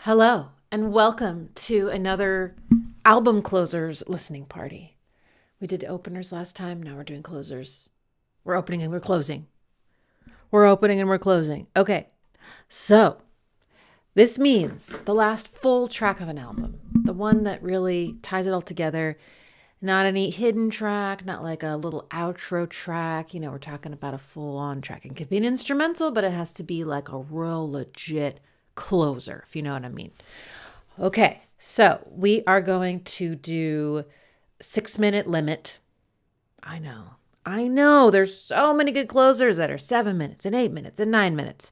Hello, and welcome to another album closers listening party. We did openers last time. Now we're doing closers. We're opening and we're closing. We're opening and we're closing. Okay, so this means the last full track of an album, the one that really ties it all together. Not any hidden track, not like a little outro track. You know, we're talking about a full-on track. It could be an instrumental, but it has to be like a real legit closer, if you know what I mean. Okay, so we are going to do 6-minute limit. I know, there's so many good closers that are 7 minutes and 8 minutes and 9 minutes.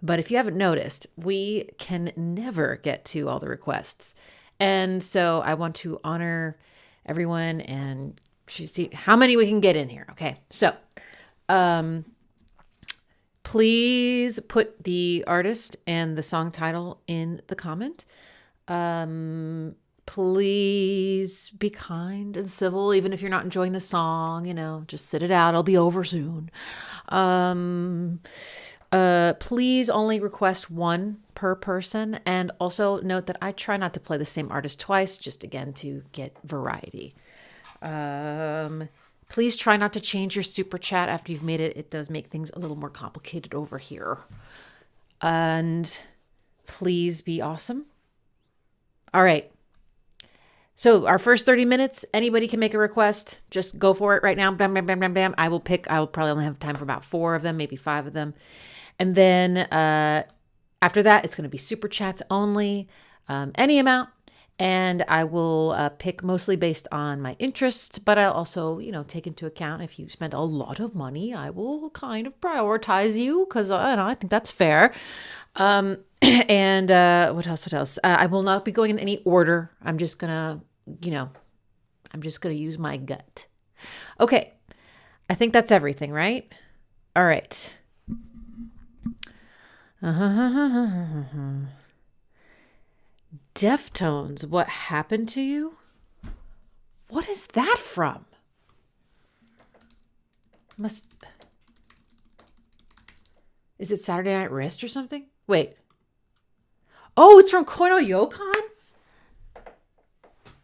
But if you haven't noticed, we can never get to all the requests. And so I want to honor everyone and see how many we can get in here. Okay, so please put the artist and the song title in the comment. Please be kind and civil, even if you're not enjoying the song, just sit it out. It'll be over soon. Please only request one per person. And also note that I try not to play the same artist twice, just again to get variety. Please try not to change your super chat after you've made it. It does make things a little more complicated over here. And please be awesome. All right. So our first 30 minutes, anybody can make a request. Just go for it right now. Bam, bam, bam, bam, bam. I will probably only have time for about 4 of them, maybe 5 of them. And then after that, it's going to be super chats only, any amount. And I will pick mostly based on my interest, but I'll also, take into account if you spend a lot of money, I will kind of prioritize you because I think that's fair. And what else? I will not be going in any order. I'm just gonna, use my gut. Okay. I think that's everything, right? All right. Deftones, what happened to you? What is that from? Is it Saturday Night Wrist or something? Wait. Oh, it's from dgoHn?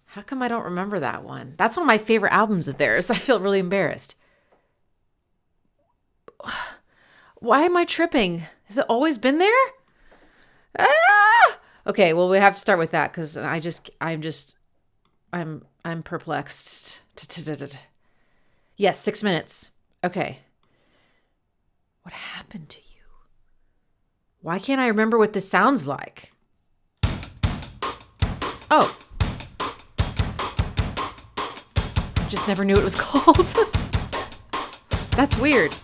How come I don't remember that one? That's one of my favorite albums of theirs. I feel really embarrassed. Why am I tripping? Has it always been there? Ah! Okay, well, we have to start with that because I'm perplexed. Yes, 6 minutes. Okay. What happened to you? Why can't I remember what this sounds like? Oh. I just never knew it was called. That's weird.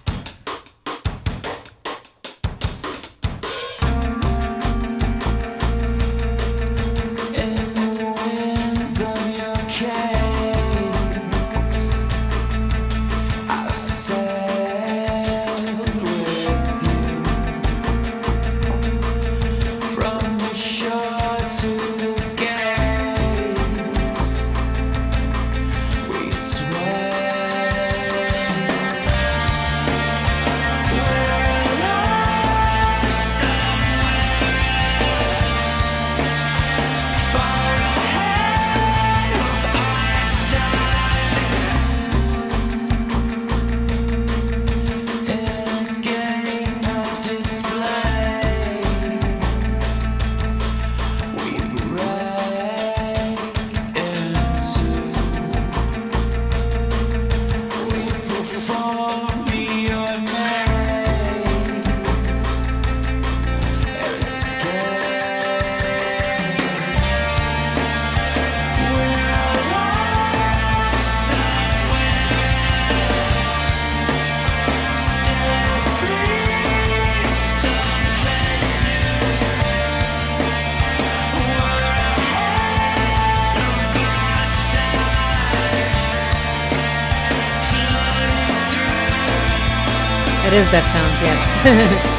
It is Deftones, yes.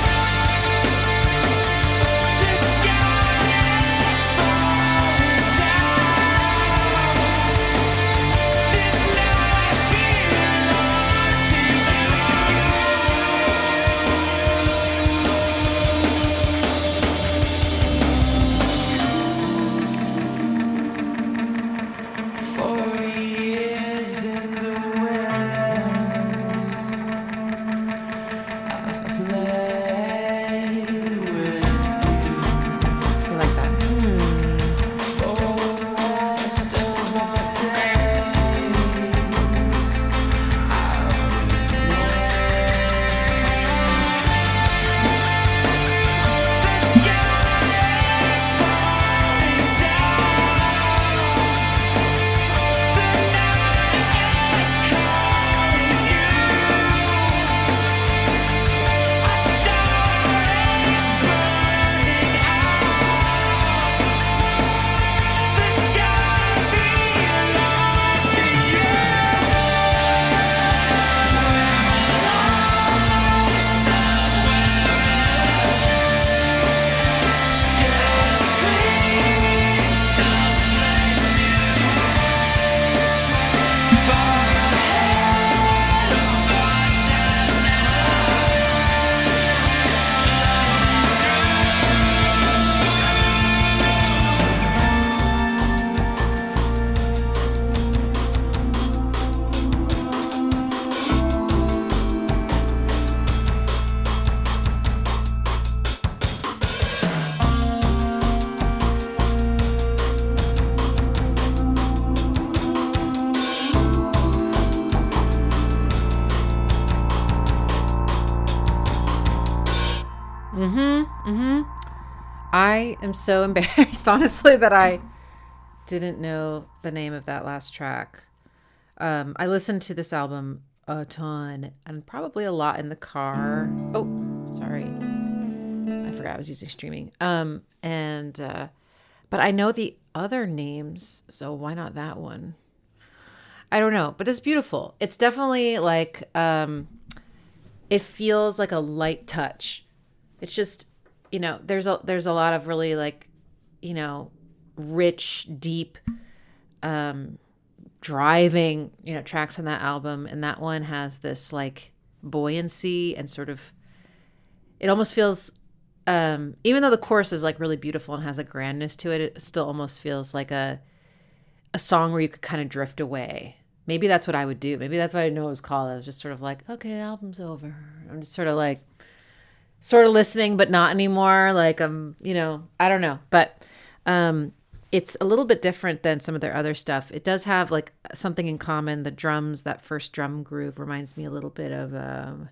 I am so embarrassed, honestly, that I didn't know the name of that last track. I listened to this album a ton and probably a lot in the car. Oh, sorry. I forgot I was using streaming. But I know the other names, so why not that one? I don't know, but it's beautiful. It's definitely like, it feels like a light touch. It's just, there's a lot of really like, rich, deep, driving, tracks on that album. And that one has this like buoyancy and sort of, it almost feels, even though the chorus is like really beautiful and has a grandness to it, it still almost feels like a song where you could kind of drift away. Maybe that's what I would do. Maybe that's what I know it was called. I was just sort of like, okay, the album's over. I'm just sort of listening, but not anymore. Like, I don't know. But it's a little bit different than some of their other stuff. It does have like something in common. The drums, that first drum groove reminds me a little bit of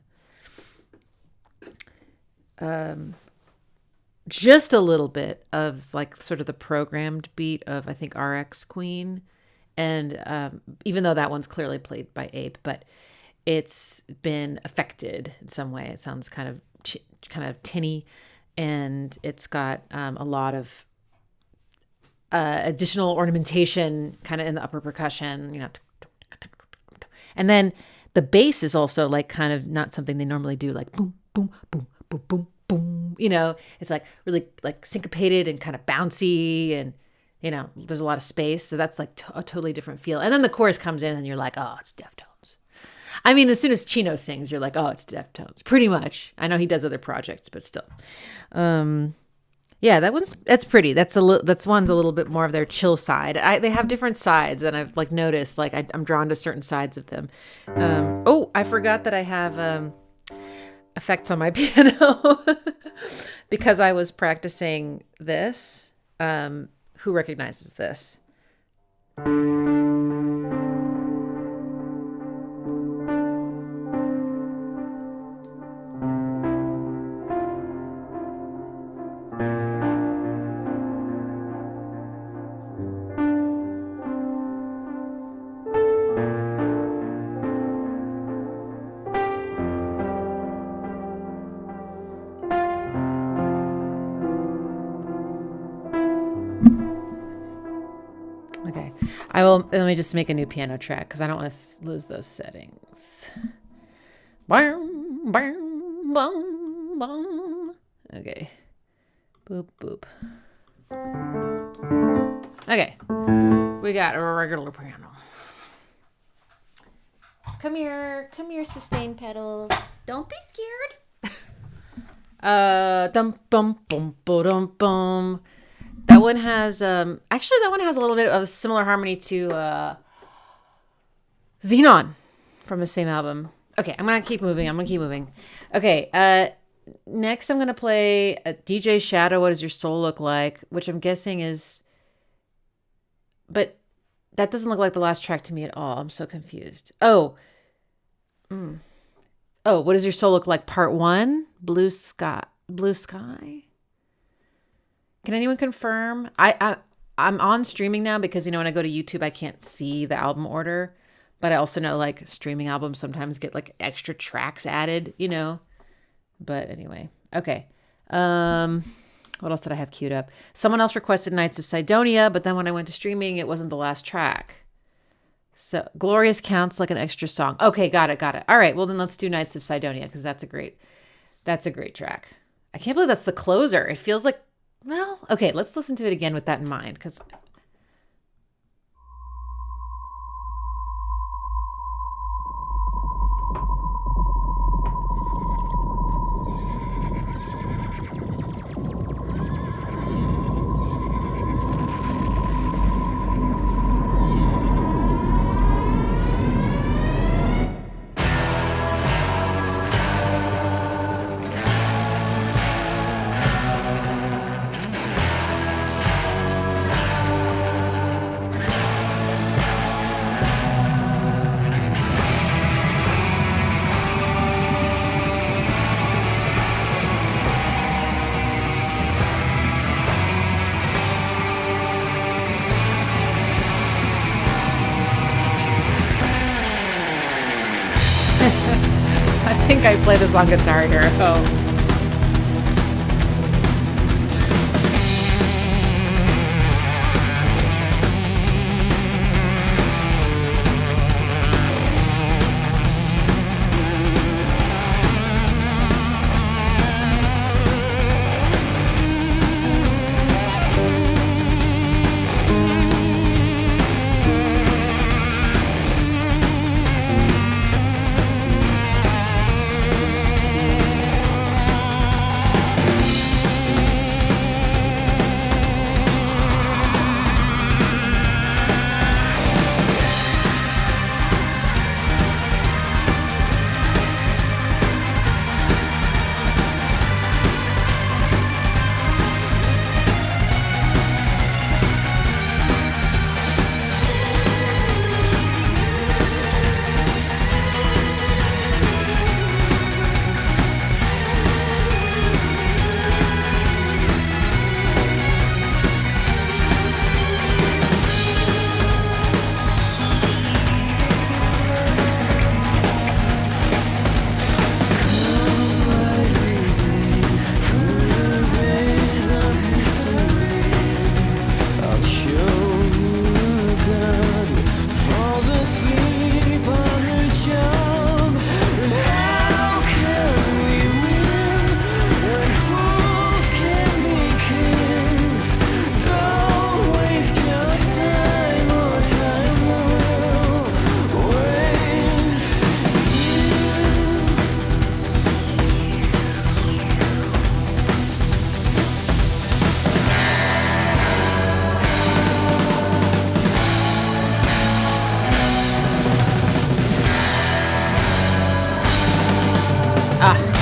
just a little bit of like sort of the programmed beat of, I think, RX Queen. And even though that one's clearly played by Ape, but it's been affected in some way. It sounds kind of tinny, and it's got a lot of additional ornamentation kind of in the upper percussion, and then the bass is also like kind of not something they normally do, like boom, boom, boom, boom, boom, boom. It's like really like syncopated and kind of bouncy, and there's a lot of space. So that's like a totally different feel. And then the chorus comes in and you're like, oh, it's Deftones. I mean, as soon as Chino sings, you're like, oh, it's Deftones. Pretty much. I know he does other projects, but still. Yeah, that's pretty. That's one's a little bit more of their chill side. They have different sides, and I've like noticed like I'm drawn to certain sides of them. I forgot that I have effects on my piano because I was practicing this. Who recognizes this? Let me just make a new piano track because I don't want to lose those settings. Okay. Boop, boop. Okay. We got a regular piano. Come here, sustain pedal. Don't be scared. Dum bum bum dum bum. That one has actually that one has a little bit of a similar harmony to Xenon from the same album. Okay, I'm gonna keep moving. Okay, next I'm gonna play a DJ Shadow. What does your soul look like? Which I'm guessing is, but that doesn't look like the last track to me at all. I'm so confused. Oh, what does your soul look like? Part 1, Blue Sky. Can anyone confirm? I'm on streaming now because, when I go to YouTube, I can't see the album order. But I also know, like, streaming albums sometimes get, like, extra tracks added, But anyway. Okay. What else did I have queued up? Someone else requested Nights of Cydonia, but then when I went to streaming, it wasn't the last track. So Glorious counts like an extra song. Okay, got it. All right, well, then let's do Nights of Cydonia because that's a great track. I can't believe that's the closer. It feels like, well, okay, let's listen to it again with that in mind because I think I play this on Guitar Hero.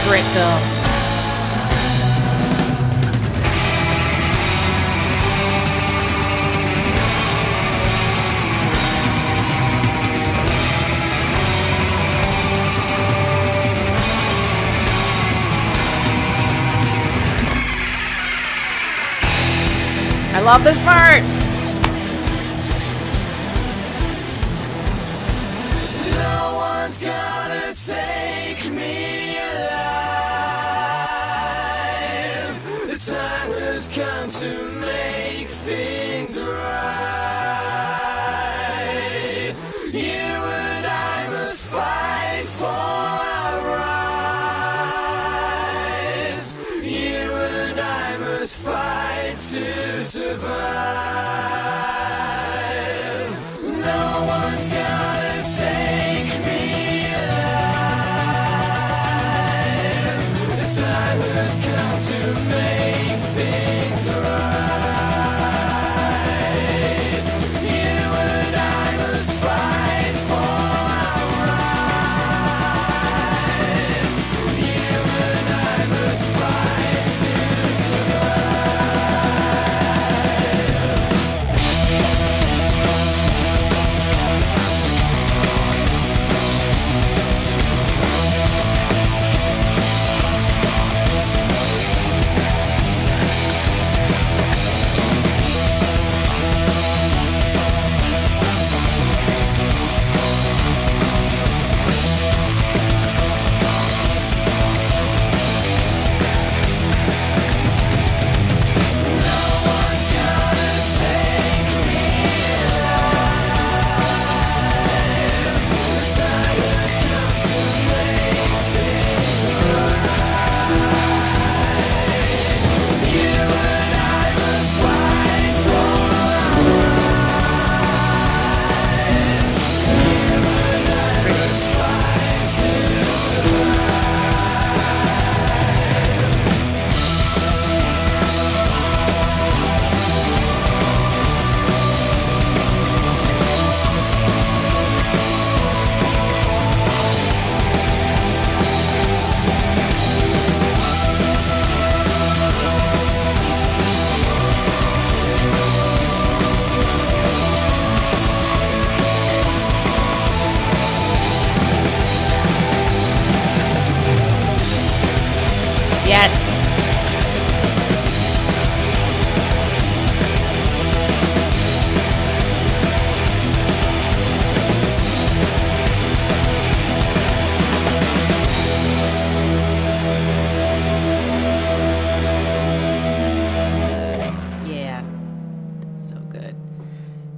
Great film. I love this part. No one's gonna take me alive. The time has come to make things right. You and I must fight for our rights. You and I must fight to survive. No one's gonna take me alive. The time has come to make things right. You and I must fight for our rights. You and I must fight to survive.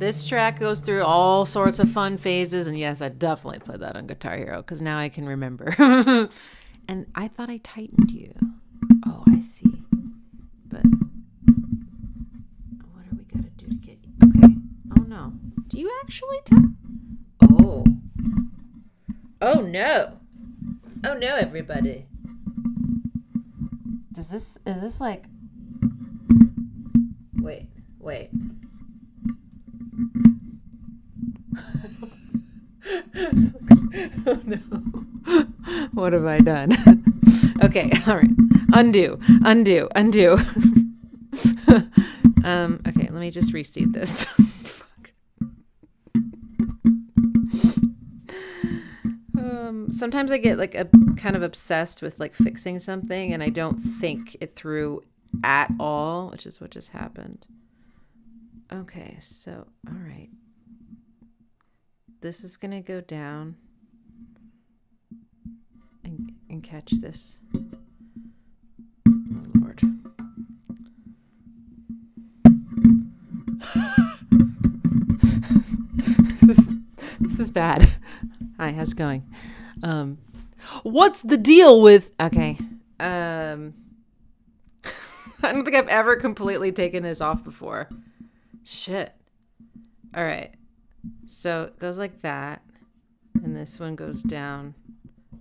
this track goes through all sorts of fun phases. And yes, I definitely played that on Guitar Hero because now I can remember. And I thought I tightened you. Oh, I see. But what are we got to do to get you? Okay. Oh, no. Do you actually Oh. Oh, no. Oh, no, everybody. Is this like... Wait. Oh, no. What have I done? Okay, all right. Undo. Okay, let me just reseed this. Fuck. Sometimes I get like a kind of obsessed with like fixing something and I don't think it through at all, which is what just happened. Okay, so all right. This is gonna go down and catch this. Oh Lord. This is bad. Hi, how's it going? What's the deal with... Okay. I don't think I've ever completely taken this off before. Shit. All right. So it goes like that. And this one goes down.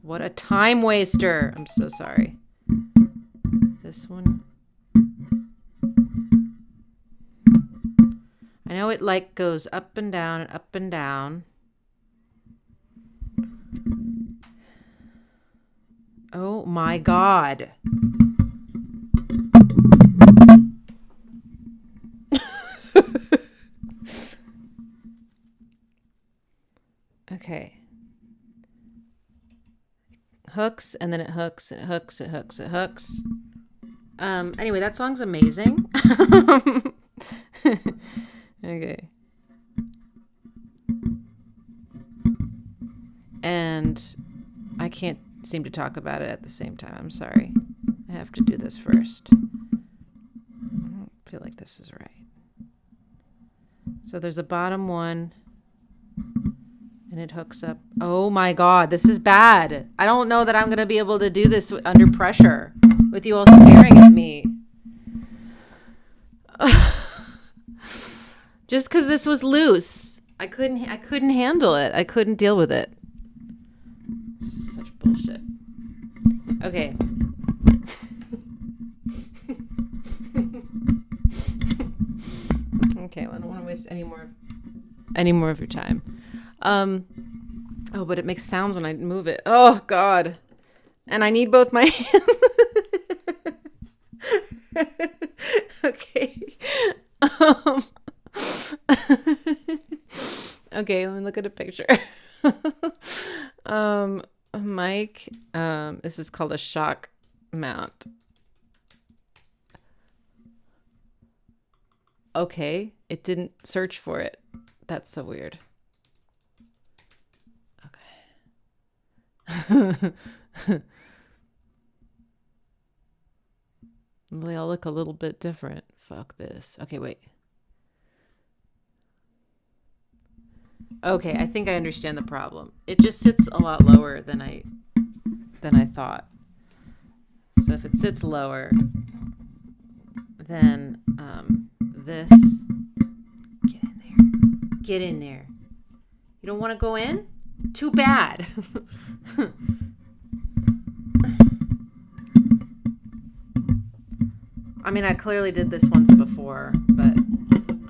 What a time waster. I'm so sorry. This one. I know it like goes up and down and up and down. Oh my God. Okay. Hooks and then it hooks and it hooks, it hooks, it hooks. Anyway, that song's amazing. Okay. And I can't seem to talk about it at the same time. I'm sorry. I have to do this first. I don't feel like this is right. So there's a bottom one. And it hooks up. Oh my God, this is bad. I don't know that I'm going to be able to do this under pressure with you all staring at me. Just because this was loose. I couldn't handle it. I couldn't deal with it. This is such bullshit. Okay. Okay, well, I don't want to waste any more of your time. Oh, but it makes sounds when I move it. Oh God. And I need both my hands. Okay. Okay, let me look at a picture. Mic. This is called a shock mount. Okay, it didn't search for it. That's so weird. Okay. They all look a little bit different. Fuck this. Okay, wait. Okay, I think I understand the problem. It just sits a lot lower than I thought. So if it sits lower, then this. Get in there. Get in there. You don't want to go in? Too bad. I mean, I clearly did this once before, but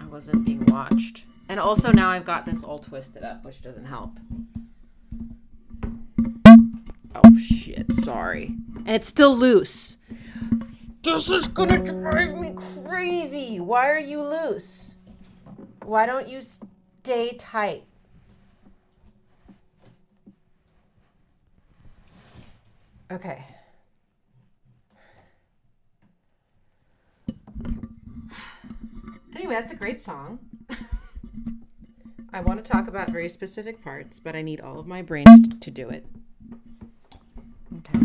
I wasn't being watched. And also now I've got this all twisted up, which doesn't help. Oh, shit. Sorry. And it's still loose. This is gonna drive me crazy. Why are you loose? Why don't you stay tight? Okay. Anyway, that's a great song. I want to talk about very specific parts, but I need all of my brain to do it. Okay.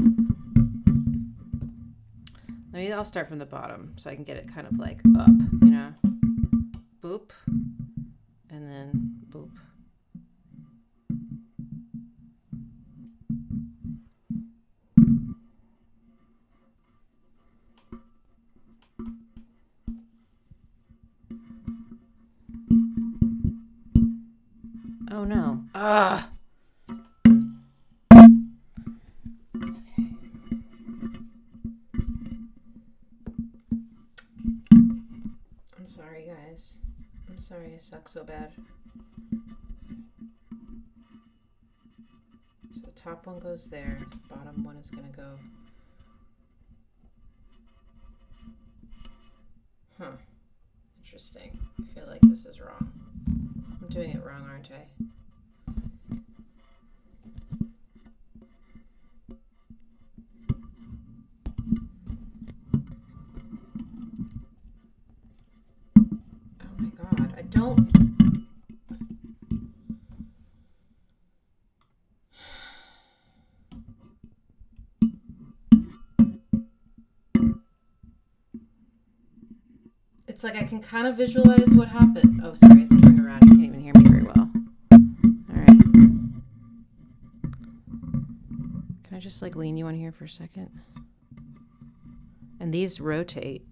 Maybe I'll start from the bottom so I can get it kind of like up, you know? Boop. And then boop. Oh no. Ugh. I'm sorry, guys. I'm sorry I suck so bad. So the top one goes there. The bottom one is going to go. Huh. Interesting. I feel like this is wrong. I'm doing it wrong, aren't I? Oh my god, I don't... It's like I can kind of visualize what happened. Oh, sorry, it's turned around. You can't even hear me very well. All right. Can I just like lean you on here for a second? And these rotate.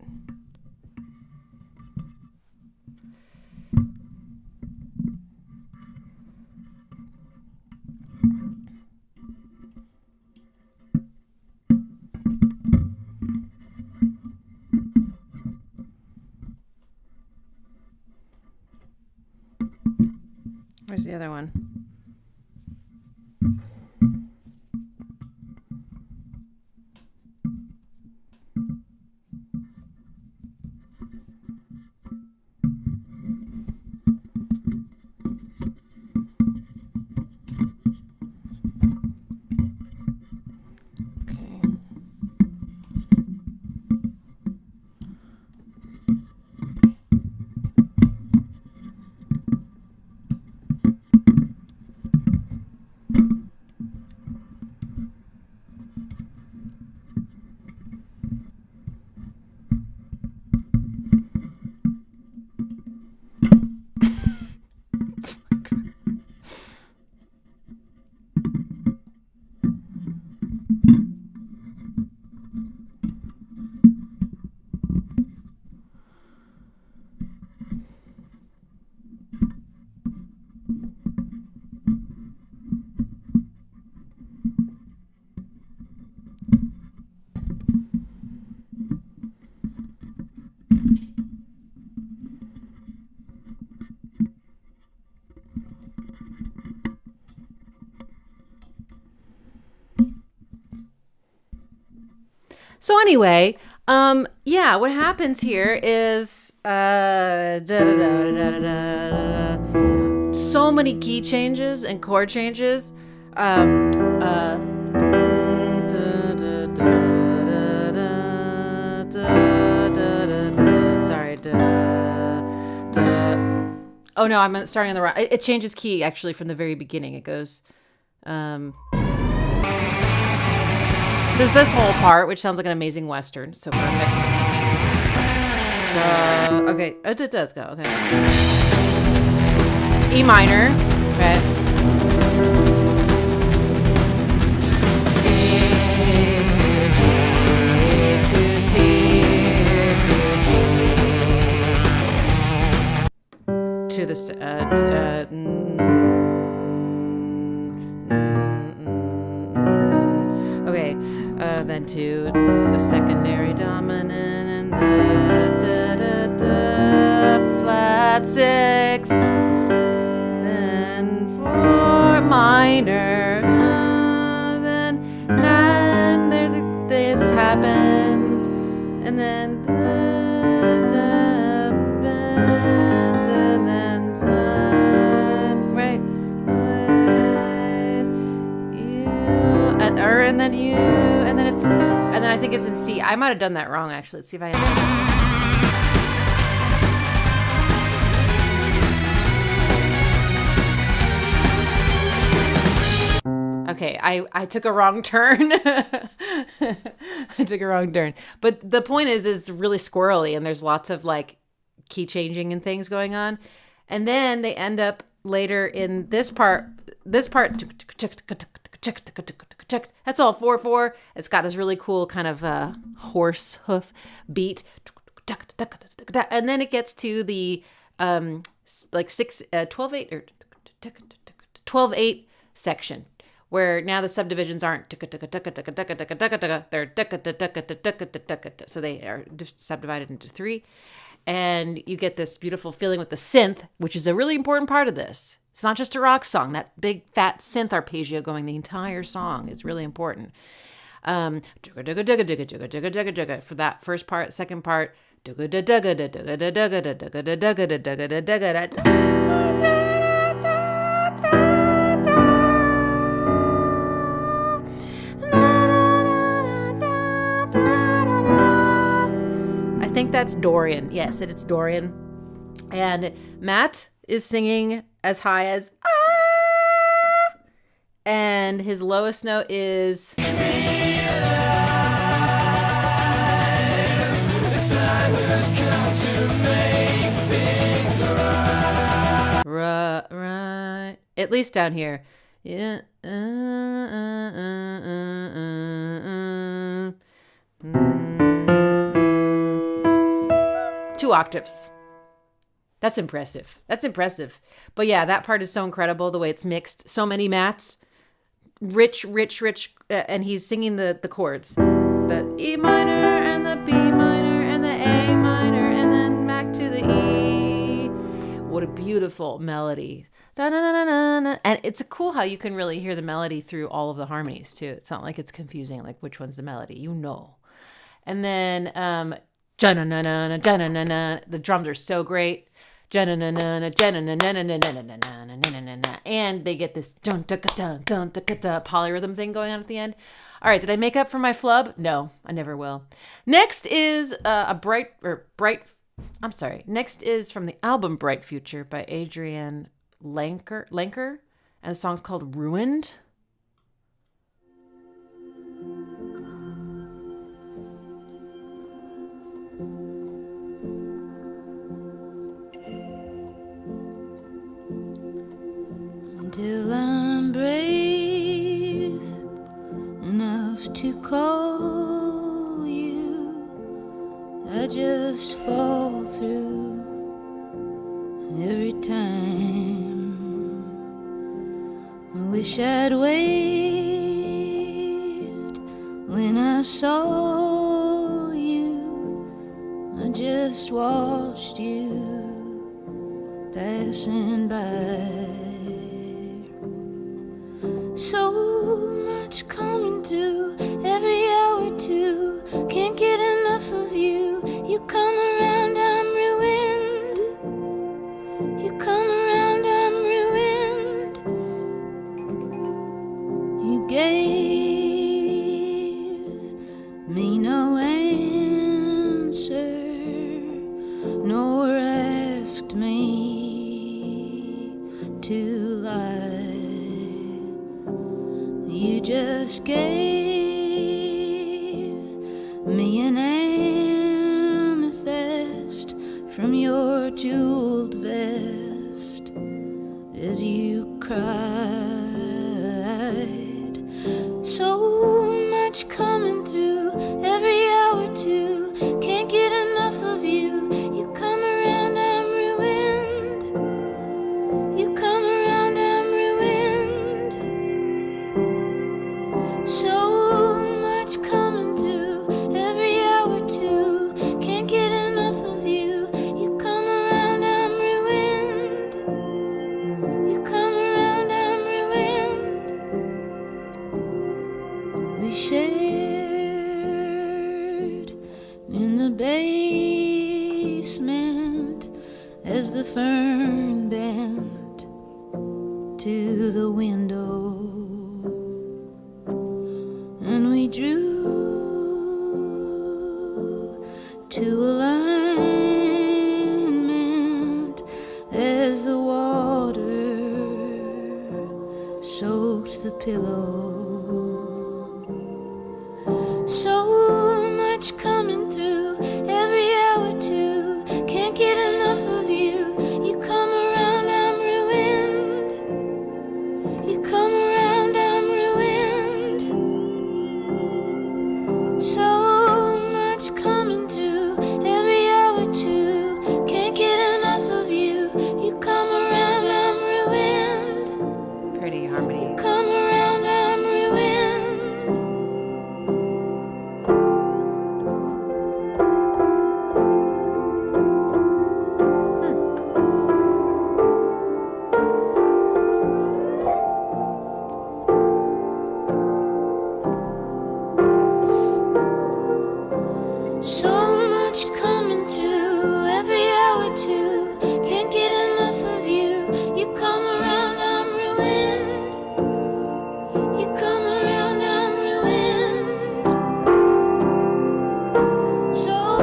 Where's the other one? So anyway, yeah, what happens here is so many key changes and chord changes. Sorry. Oh no, I'm starting on the wrong. It changes key actually from the very beginning. It goes. There's this whole part, which sounds like an amazing Western. So perfect. Okay. Oh, it does go. Okay. E minor. Okay. A to G to C to G to the okay. Then to a secondary dominant and the flat six, then four minor, then this happens, and then this happens, and then time, right? And then you, and then I think it's in C. I might have done that wrong actually. Let's see if I Okay, I took a wrong turn. I took a wrong turn. But the point is really squirrely and there's lots of like key changing and things going on. And then they end up later in this part, that's all 4/4. It's got this really cool kind of horse hoof beat. And then it gets to the like 12/8 or 12/8 section, where now the subdivisions aren't they're so they are subdivided into 3, and you get this beautiful feeling with the synth, which is a really important part of this. It's not just a rock song. That big fat synth arpeggio going the entire song is really important. For that first part. Second part, I think that's Dorian. Yes, it's Dorian. And Matt is singing as high as ah, and his lowest note is Time has come to make things right. right. At least down here. Yeah. 2 octaves. That's impressive. But yeah, that part is so incredible, the way it's mixed. So many Matts. Rich. And he's singing the chords. The E minor and the B minor and the A minor and then back to the E. What a beautiful melody. Da-na-na-na-na. And it's cool how you can really hear the melody through all of the harmonies too. It's not like it's confusing, like which one's the melody, you know. And then the drums are so great. And they get this polyrhythm thing going on at the end. All right, did I make up for my flub? No, I never will. Next is Next is from the album Bright Future by Adrianne Lenker, and the song's called Ruined. Until I'm brave enough to call you, I just fall through every time. I wish I'd waved when I saw you. I just watched you passing by. So much coming through every hour too. Can't get enough of you. You come around, I'm ruined. You come around, I'm ruined. You gave me no answer, nor asked me to lie. You just gave me an amethyst from your jeweled vest as you cried. So much coming through every hour too. Can't get enough of you. You come around, I'm ruined. You come around, I'm ruined. So much coming through every hour too. Can't get enough of you. You come around, I'm ruined. You come around, I'm ruined. We shared in the basement as the fern bent to the window. And we drew to alignment as the water soaked the pillow. So much coming through every hour too. Can't get enough of you. You come around. Pretty harmony. Come around, I'm ruined. So much coming through every hour too. Can't get enough of you. You come around, I'm ruined. You come around, I'm ruined. So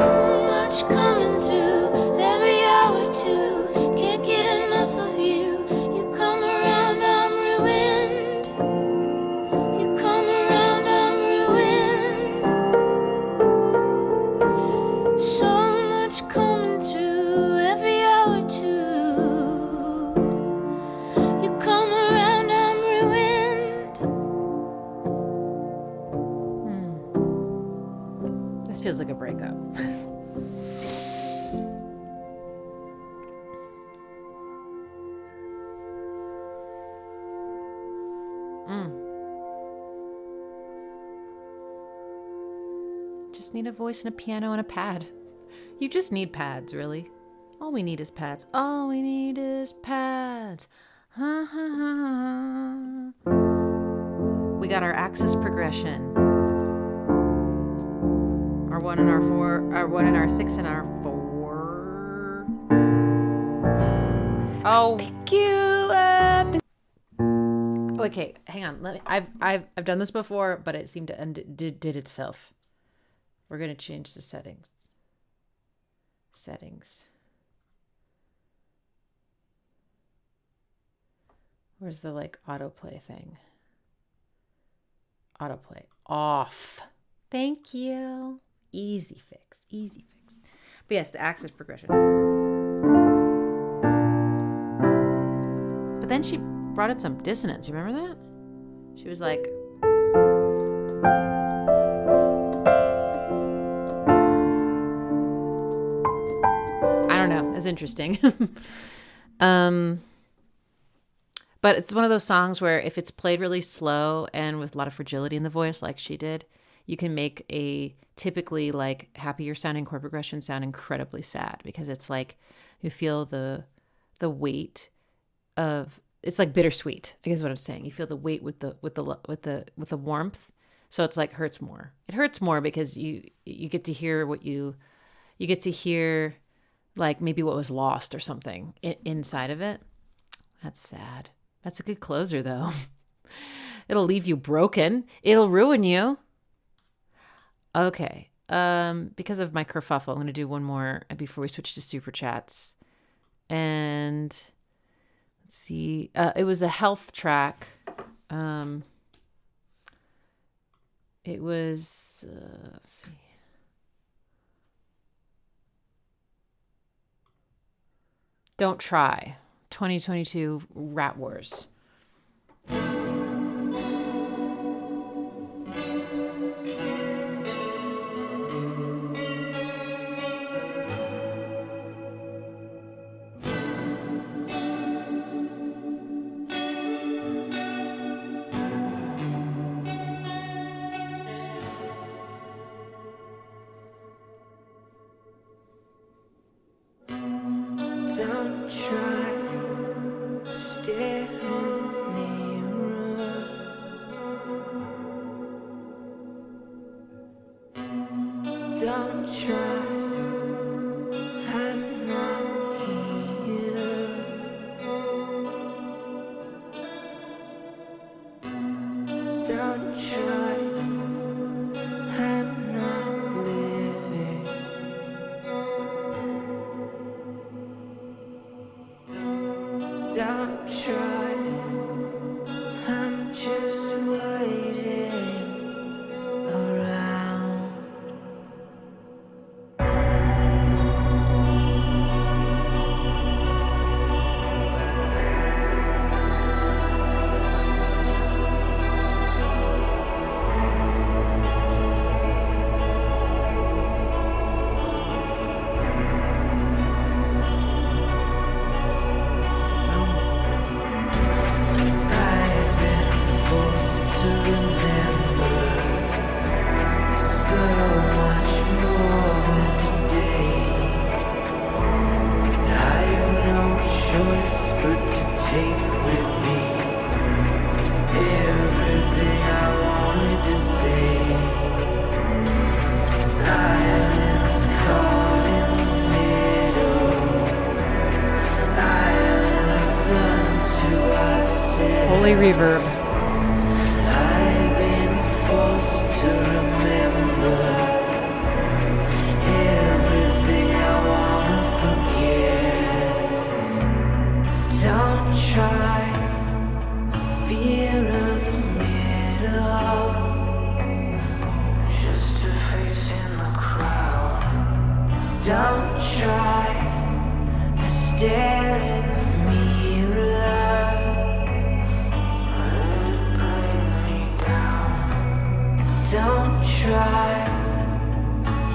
much coming through every hour too. Can't get enough of you. You come around, I'm ruined. You come around, I'm ruined. So much coming through every hour too. You come around, I'm ruined. This feels like a breakup. Just need a voice and a piano and a pad. You just need pads, really. All we need is pads. All we need is pads. Ha, ha, ha, ha. We got our axis progression. Our 1 and our 4, our 1 and our 6 and our 4. Oh, pick you up. Okay, hang on. Let me. I've done this before, but it seemed to did itself. We're gonna change the settings. Settings. Where's the like autoplay thing? Autoplay off. Thank you. Easy fix. Easy fix. But yes, the axis progression. But then she brought in some dissonance. You remember that? She was like. I don't know. It's interesting. But it's one of those songs where if it's played really slow and with a lot of fragility in the voice, like she did, you can make a typically like happier sounding chord progression sound incredibly sad, because it's like you feel the weight of, it's like bittersweet, I guess is what I'm saying. You feel the weight with the warmth. So it's like hurts more. It hurts more because you get to hear what you get to hear, like maybe what was lost or something inside of it. That's sad. That's a good closer though. It'll leave you broken. It'll ruin you. Okay. Because of my kerfuffle, I'm going to do one more before we switch to super chats. And let's see. It was a health track. It was, let's see. Don't Try. 2022 Rat Wars. Don't try, stare in the mirror. Don't try, I'm not here. Don't try, I'm not living. Don't try, I'm just waiting around. I reverb. I've been forced to remember everything I wanna forget. Don't try, fear of the middle. Just a face in the crowd. Don't try, I stare in the mirror. Let it bring me down. Don't try,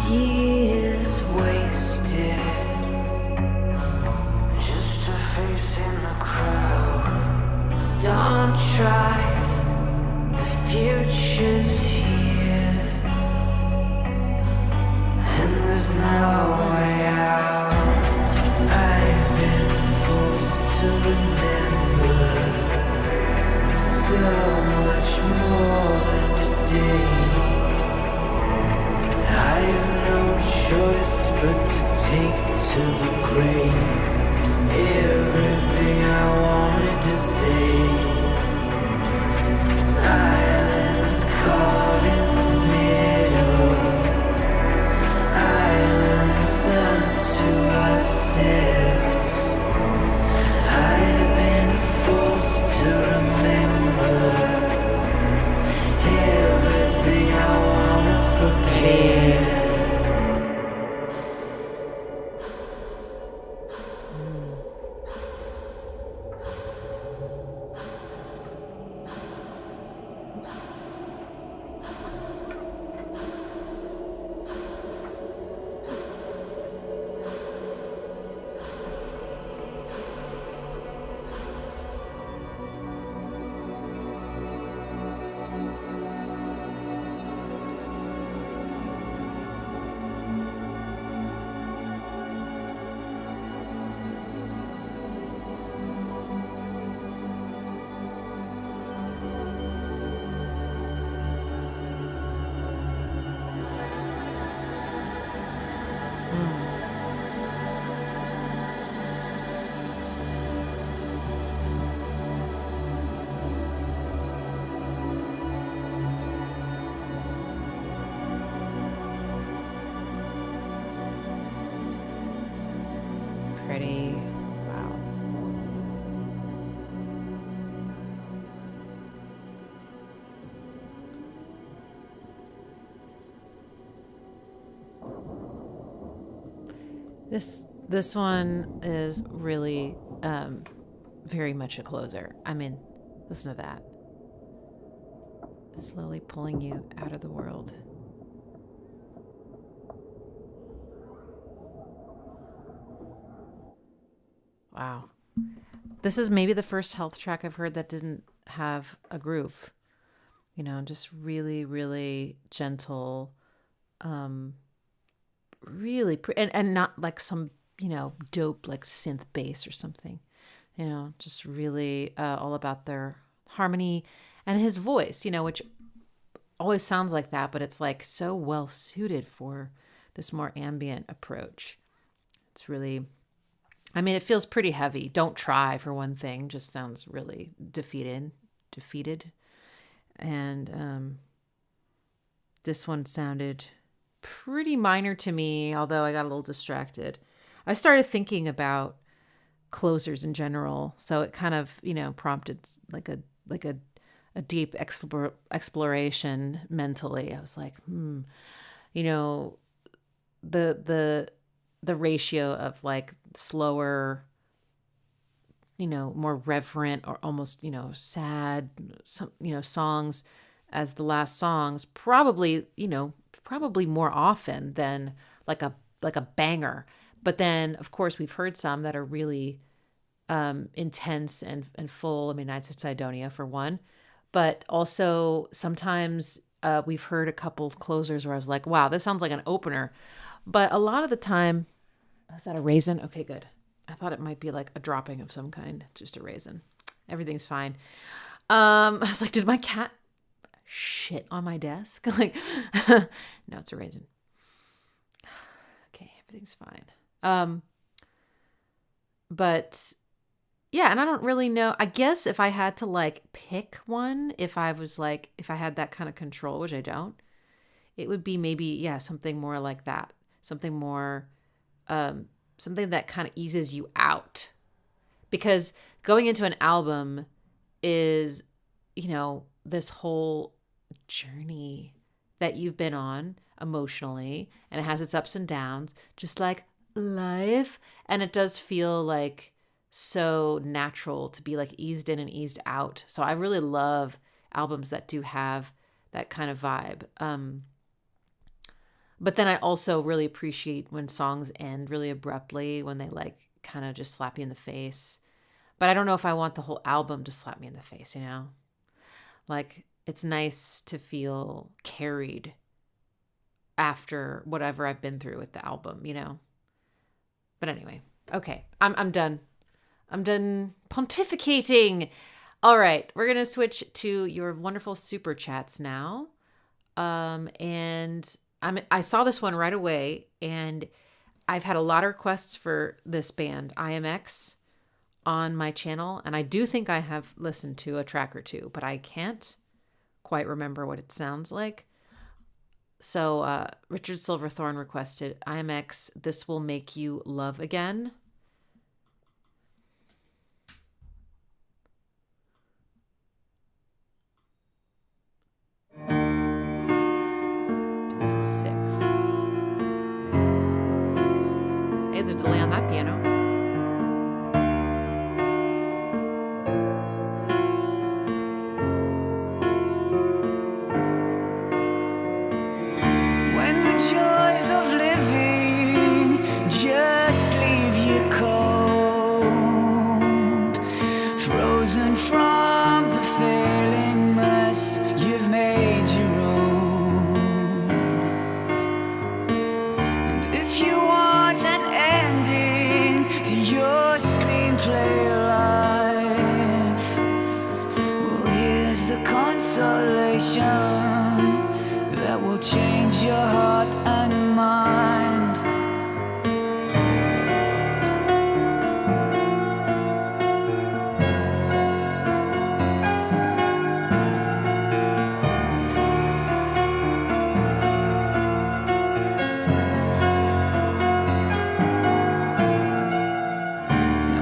years wasted. Just a face in the crowd. Don't try, the future's here, and there's no way out. I've been forced to remember so much more than today. I've no choice but to take to the grave everything I wanted to say. Islands caught in the middle, islands unto ourselves. I've been forced to remember everything I wanna forget. Pretty. Wow. This one is really very much a closer. I mean, listen to that. Slowly pulling you out of the world. Wow. This is maybe the first health track I've heard that didn't have a groove. You know, just really, really gentle, really, and not like some, you know, dope like synth bass or something. You know, just really all about their harmony and his voice, you know, which always sounds like that, but it's like so well suited for this more ambient approach. It's really, I mean, it feels pretty heavy. Don't try, for one thing, just sounds really defeated. And this one sounded pretty minor to me, although I got a little distracted. I started thinking about closers in general, so it kind of, you know, prompted like a deep exploration mentally. I was like, you know, the ratio of like slower, you know, more reverent or almost, you know, sad, some, you know, songs as the last songs, probably more often than like a banger. But then of course we've heard some that are really intense and full. I mean, Nights of Cydonia for one, but also sometimes we've heard a couple of closers where I was like, wow, this sounds like an opener. But a lot of the time, is that a raisin? Okay, good. I thought it might be like a dropping of some kind, just a raisin. Everything's fine. I was like, did my cat shit on my desk? Like, no, it's a raisin. Okay, everything's fine. But yeah, and I don't really know. I guess if I had to like pick one, if I had that kind of control, which I don't, it would be maybe, yeah, something more like that. Something more, something that kind of eases you out. Because going into an album is, this whole journey that you've been on emotionally, and it has its ups and downs, just like life. And it does feel like so natural to be like eased in and eased out. So I really love albums that do have that kind of vibe. But then I also really appreciate when songs end really abruptly, when they like kind of just slap you in the face. But I don't know if I want the whole album to slap me in the face, Like, it's nice to feel carried after whatever I've been through with the album, But anyway, okay, I'm done. I'm done pontificating. All right, we're going to switch to your wonderful super chats now. And I saw this one right away, and I've had a lot of requests for this band, IAMX, on my channel. And I do think I have listened to a track or two, but I can't quite remember what it sounds like. So Richard Silverthorne requested IAMX, This Will Make You Love Again. Just 6. Hey, there's a delay on that piano. When the joys of living just leave you cold, frozen from the failing mess you've made your own. And if you want an ending to your screenplay life, well, here's the consolation that will change your heart and mind.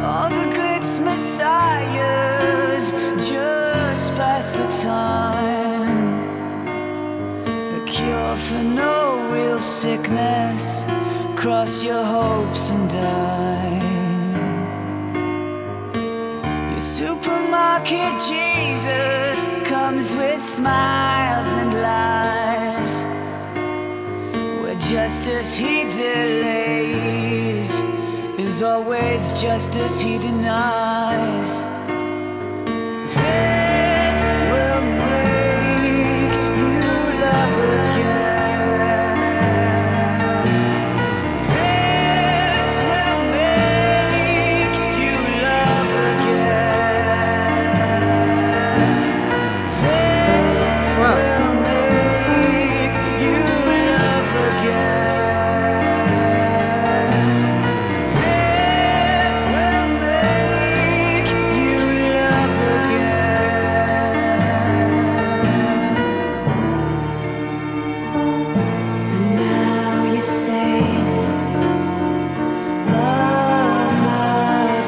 All the glitz messiahs just pass the time. A cure for no real sickness. Cross your hopes and die. Your supermarket Jesus comes with smiles and lies, where justice he delays is always justice he denies. This will make you love again. This will make you love again. This will make you love again. This will make you love again. And now you say love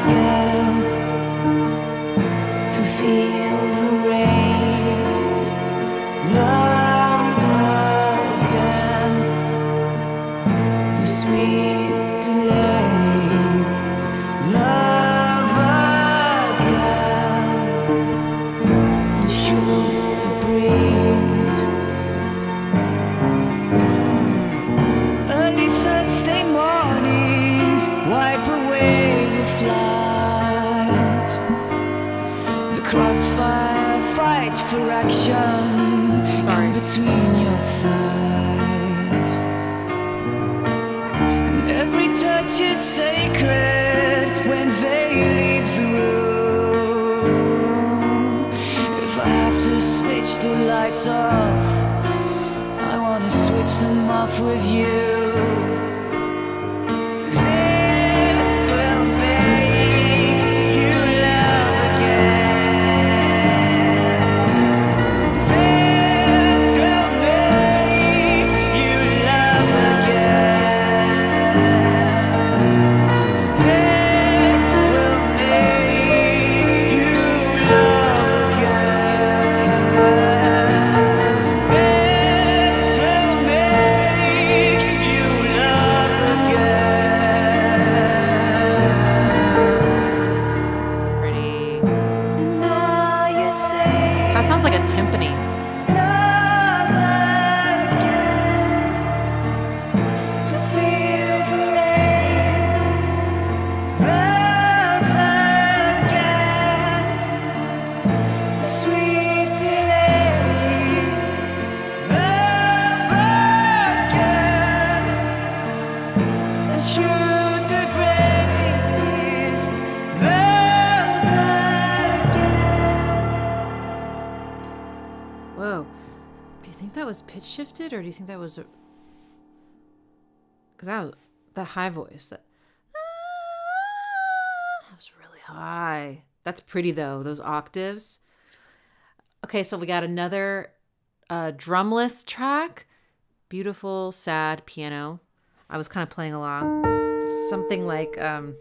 again, to feel the rain. Love again, the sweet delight. Love again, to shoot the breeze. Early Thursday mornings wipe away the flies. The crossfire fight for action Sorry. in between your thighs. And every touch is sacred when they leave the room. If I have to switch the lights off, I wanna switch them off with you. This will make you love That sounds like a timpani. Whoa. Do you think that was pitch shifted, or do you think that was a... Because that was the high voice. That was really high. That's pretty, though, those octaves. Okay, so we got another drumless track. Beautiful, sad piano. I was kind of playing along. Something like... I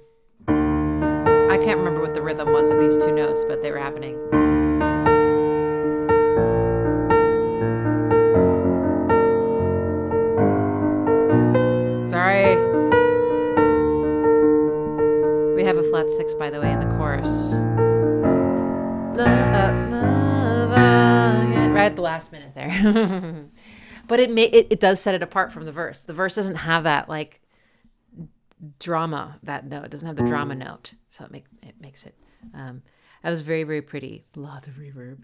can't remember what the rhythm was of these two notes, but they were happening. Sorry. We have a flat 6, by the way, in the chorus. Right at the last minute there. But it does set it apart from the verse. The verse doesn't have that like drama, that note. It doesn't have the drama note. So it makes it. That was very, very pretty. Lots of reverb.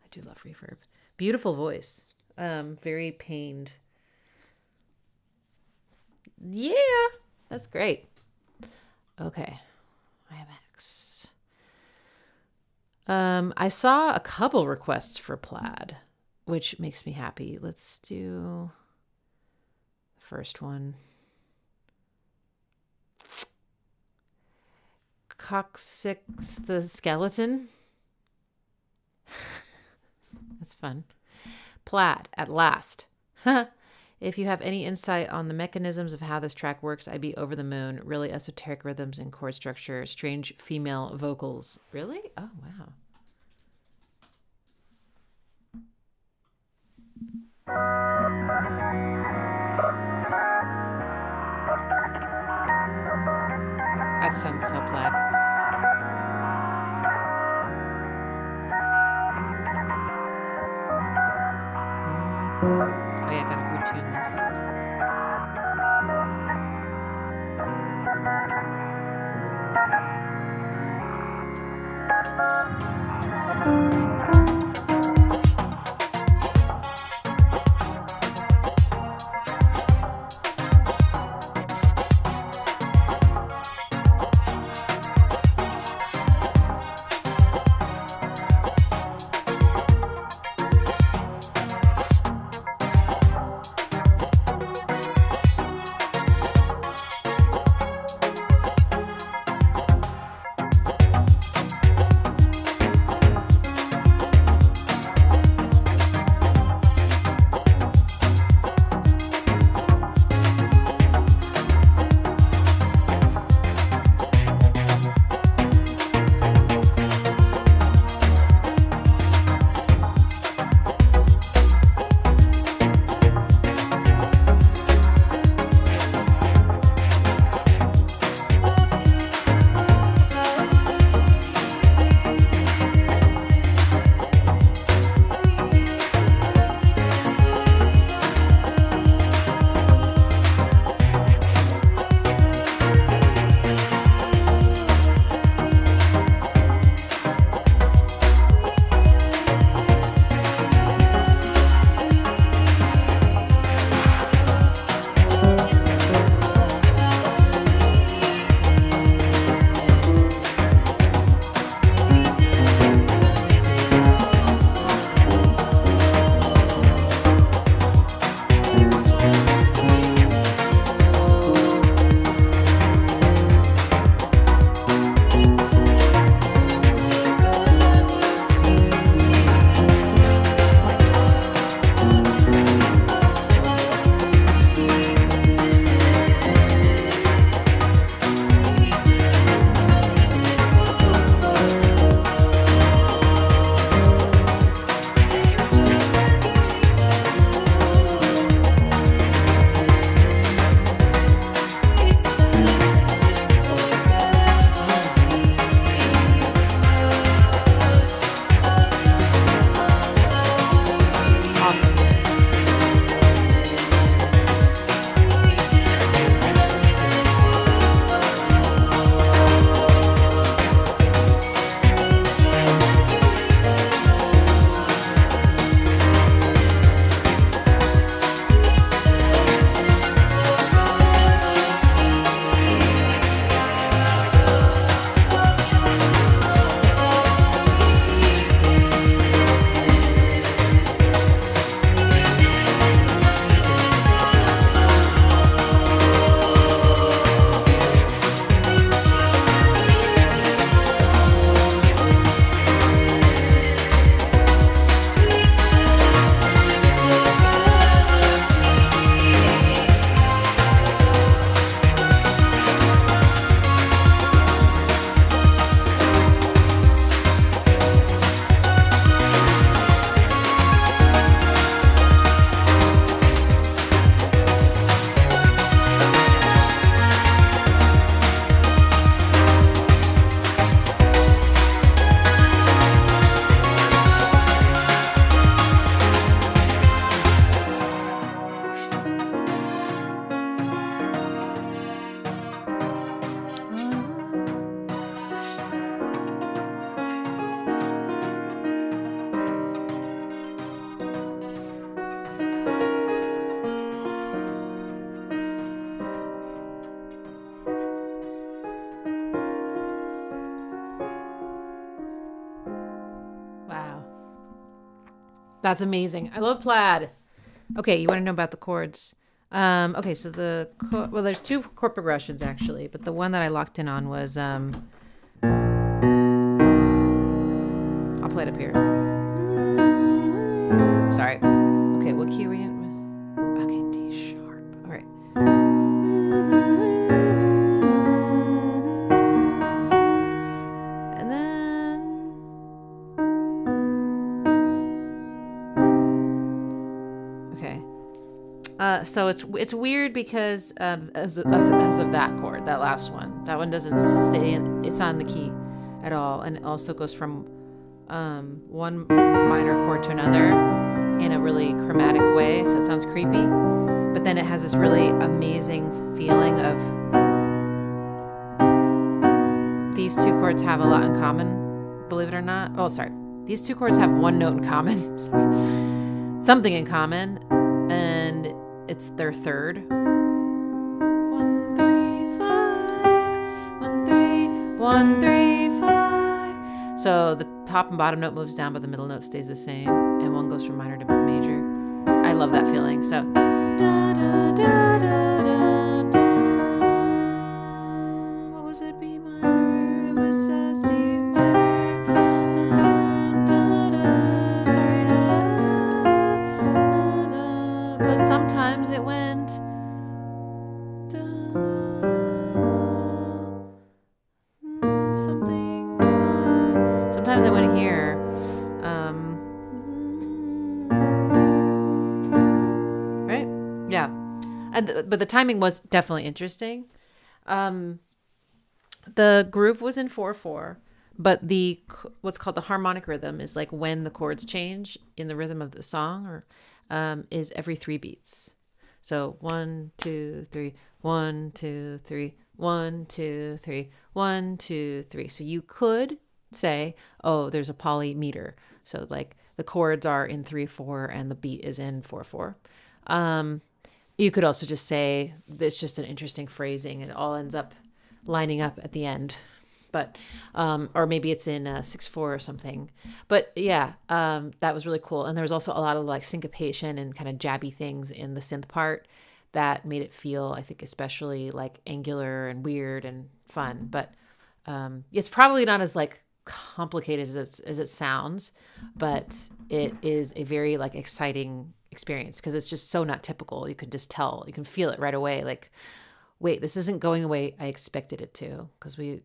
I do love reverb. Beautiful voice. Very pained. Yeah, that's great. Okay, IAMX. I saw a couple requests for plaid, which makes me happy. Let's do the first one. Coccyx the skeleton. That's fun. Plaid at last. If you have any insight on the mechanisms of how this track works, I'd be over the moon. Really esoteric rhythms and chord structure. Strange female vocals. Really? Oh, wow. That sounds so plaid. Oh yeah, I gotta retune this. That's amazing. I love plaid. Okay, you want to know about the chords? Okay, so there's two chord progressions actually, but the one that I locked in on was I'll play it up here. Sorry. Okay, what key are we in? Okay, D sharp. All right. And then okay. So it's weird because as of that chord, that last one, that one doesn't stay in. It's on the key at all, and it also goes from one minor chord to another in a really chromatic way, so it sounds creepy. But then it has this really amazing feeling of these two chords have a lot in common, believe it or not. Oh, sorry. These two chords have one note in common. Sorry. Something in common, and it's their third. 1 3 5 1 3 1 3 5. So the top and bottom note moves down, but the middle note stays the same, and one goes from minor to major. I love that feeling. So da, da, da, da, da, da. What was it? B minor. It was C minor. Da, da, sorry, da, da. But sometimes it went da, something. Sometimes I went here. Right? Yeah. But the timing was definitely interesting. The groove was in 4/4, but what's called the harmonic rhythm is like when the chords change in the rhythm of the song, or is every 3 beats. So 1 2 3 1 2 3 1 2 3 1 2 3. So you could say, oh, there's a polymeter. So like the chords are in 3/4 and the beat is in 4/4. You could also just say it's just an interesting phrasing. It all ends up lining up at the end, but or maybe it's in 6/4 or something. But yeah, that was really cool. And there was also a lot of like syncopation and kind of jabby things in the synth part that made it feel, I think, especially like angular and weird and fun. But it's probably not as like complicated as it sounds, but it is a very like exciting experience because it's just so not typical. You can just tell, you can feel it right away. Like, wait, this isn't going the way I expected it to, because we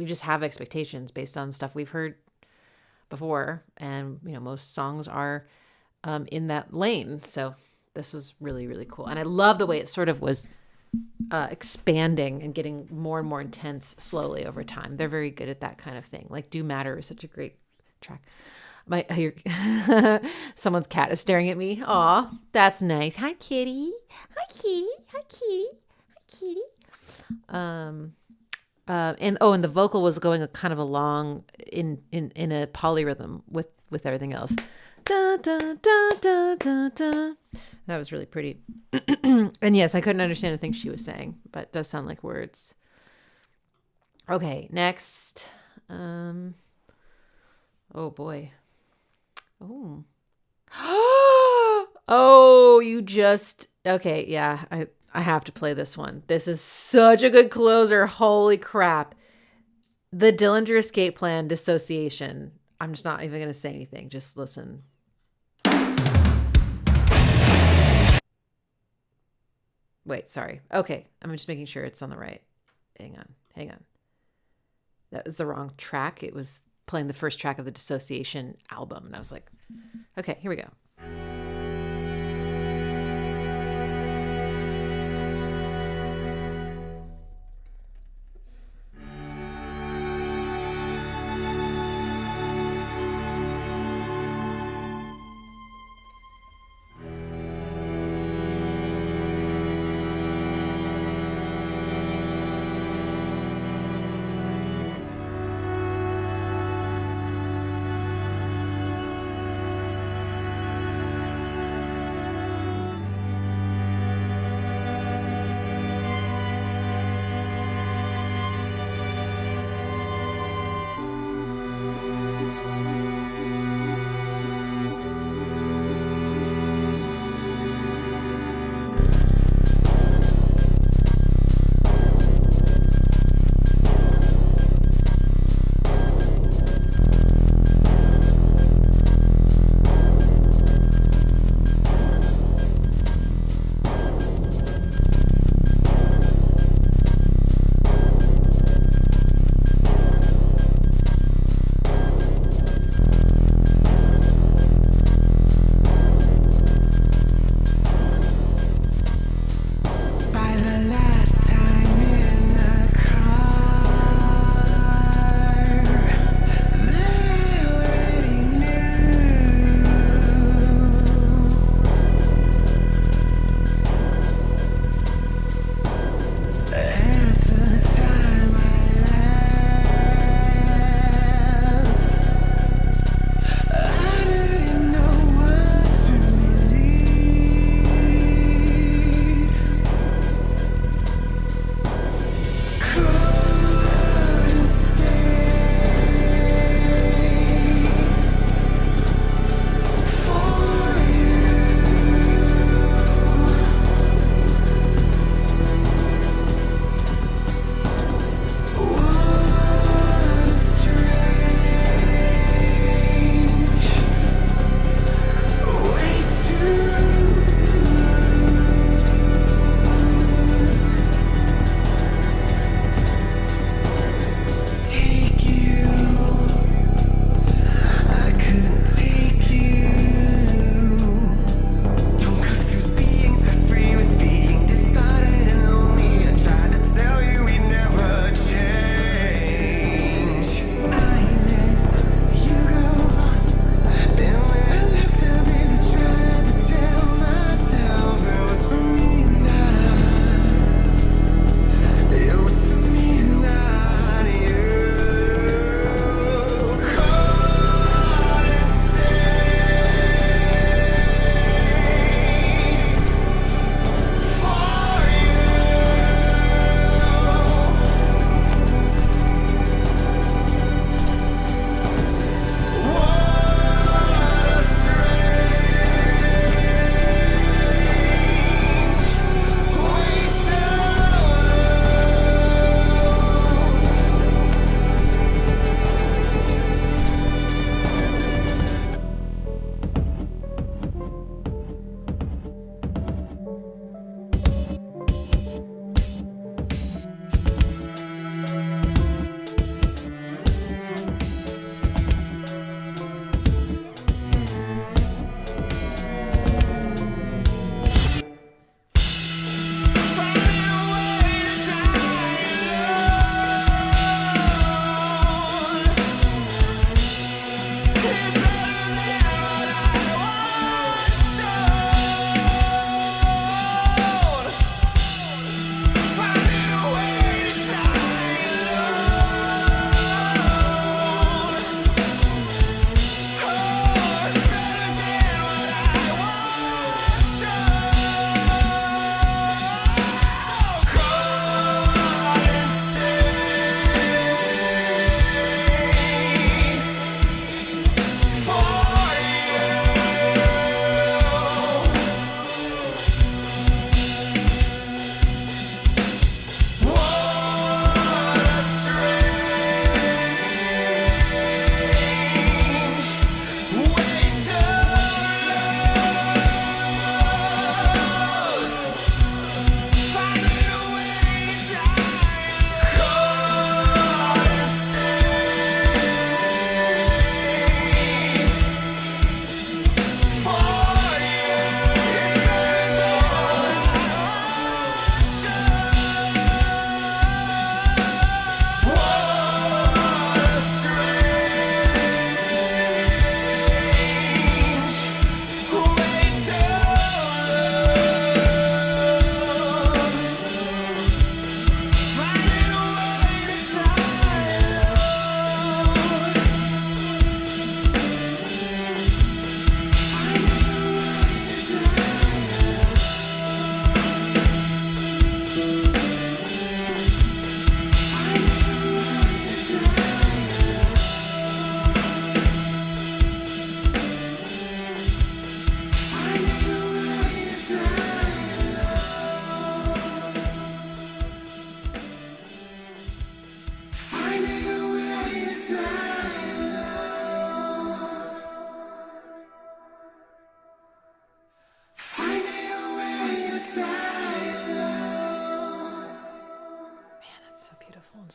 just have expectations based on stuff we've heard before, and most songs are in that lane. So this was really, really cool, and I love the way it sort of was expanding and getting more and more intense slowly over time. They're very good at that kind of thing. Like Do Matter is such a great track. Someone's cat is staring at me. Aw, that's nice. Hi, kitty. Hi, kitty. Hi, kitty. Hi, kitty. And the vocal was going kind of along in a polyrhythm with everything else. Da, da, da, da, da, da. That was really pretty. And yes, I couldn't understand a thing she was saying, but it does sound like words. Okay, next. Oh boy. Oh. Oh, okay, yeah, I have to play this one. This is such a good closer. Holy crap. The Dillinger Escape Plan, Dissociation. I'm just not even going to say anything. Just listen. Wait, sorry. Okay, I'm just making sure it's on the right. Hang on. That was the wrong track. It was playing the first track of the Dissociation album, and I was like, okay, here we go.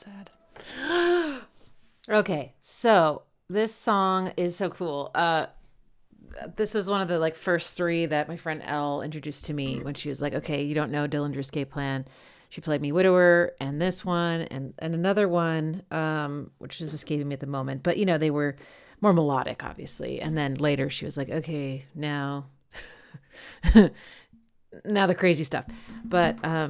sad. Okay, so this song is so cool. This was one of the like first three that my friend Elle introduced to me when she was like, okay, you don't know Dillinger's Escape Plan. She played me Widower and this one and another one, which is escaping me at the moment. But, you know, they were more melodic, obviously. And then later she was like, okay, now the crazy stuff. But I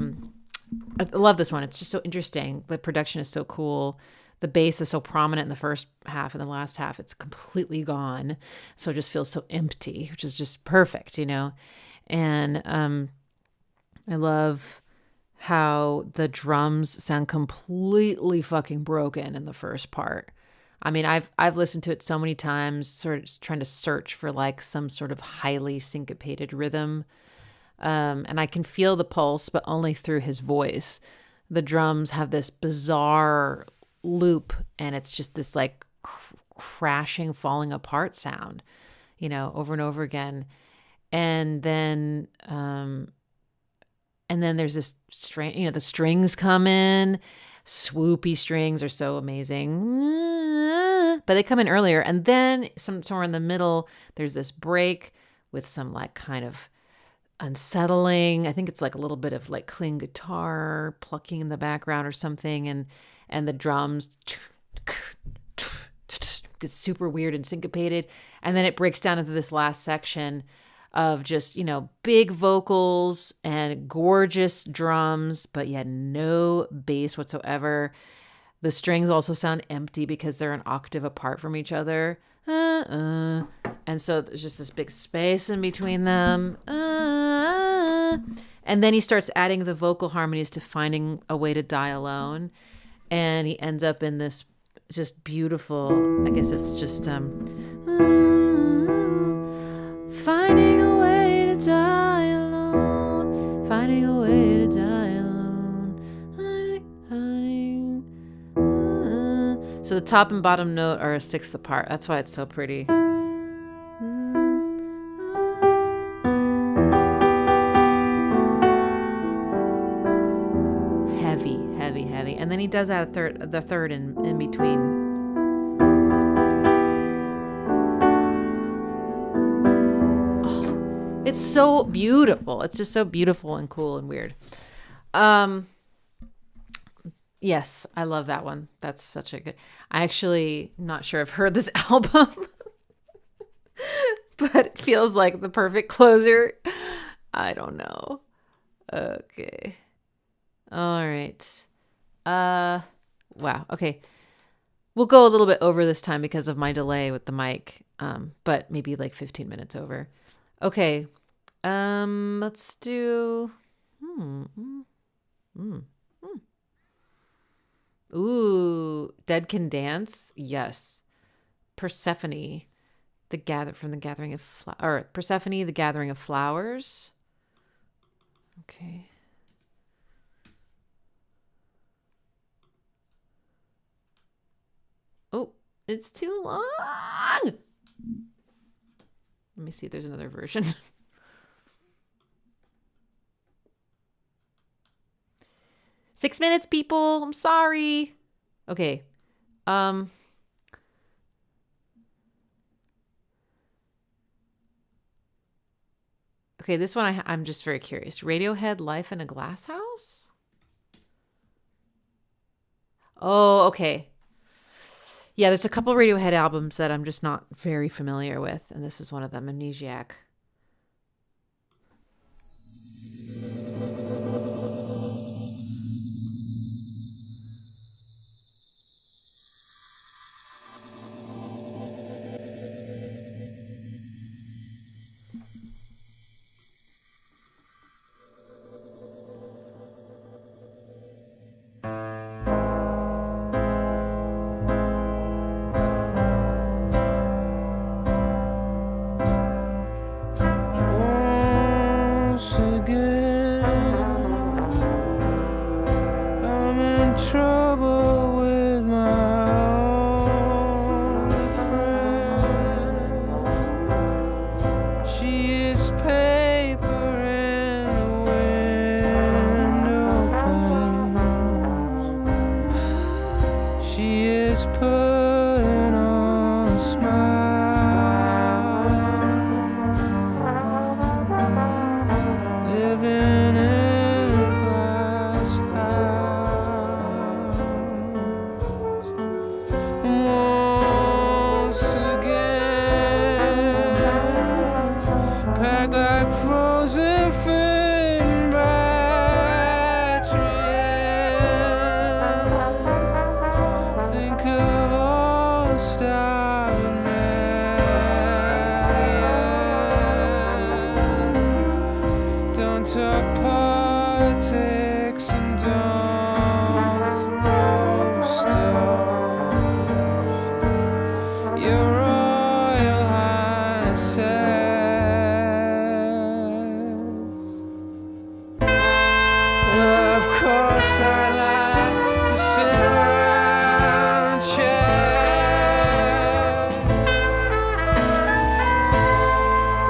love this one. It's just so interesting. The production is so cool. The bass is so prominent in the first half, and the last half it's completely gone. So it just feels so empty, which is just perfect, you know? And I love how the drums sound completely fucking broken in the first part. I mean, I've listened to it so many times, sort of trying to search for like some sort of highly syncopated rhythm. And I can feel the pulse, but only through his voice. The drums have this bizarre loop, and it's just this like crashing, falling apart sound, you know, over and over again. And then there's this string, you know, the strings come in. Swoopy strings are so amazing, but they come in earlier. And then somewhere in the middle, there's this break with some like kind of unsettling. I think it's like a little bit of like clean guitar plucking in the background or something. And the drums gets super weird and syncopated. And then it breaks down into this last section of just, you know, big vocals and gorgeous drums, but yet no bass whatsoever. The strings also sound empty because they're an octave apart from each other. And so there's just this big space in between them. And then he starts adding the vocal harmonies to Finding a Way to Die Alone. And he ends up in this just beautiful, I guess it's just finding a way to die alone, finding a way to die alone, So the top and bottom note are a sixth apart. That's why it's so pretty. Heavy. And then he does add the third in between. Oh, it's so beautiful. It's just so beautiful and cool and weird. Yes, I love that one. That's such a good. I actually not sure I've heard this album, but it feels like the perfect closer. I don't know. Okay. All right. Wow. Okay. We'll go a little bit over this time because of my delay with the mic. But maybe like 15 minutes over. Okay. Let's do Ooh, Dead Can Dance. Yes. Persephone, the Gathering of Flowers. Okay. Oh, it's too long. Let me see if there's another version. Six minutes, people. I'm sorry. Okay. Okay, this one I'm just very curious. Radiohead, Life in a Glasshouse? Oh, okay. Yeah, there's a couple Radiohead albums that I'm just not very familiar with, and this is one of them, Amnesiac. packed like frozen food battery. Think of all starving millions. Don't talk politics and don't throw stones. Your Royal Highnesses. Of course I like to sit around chat.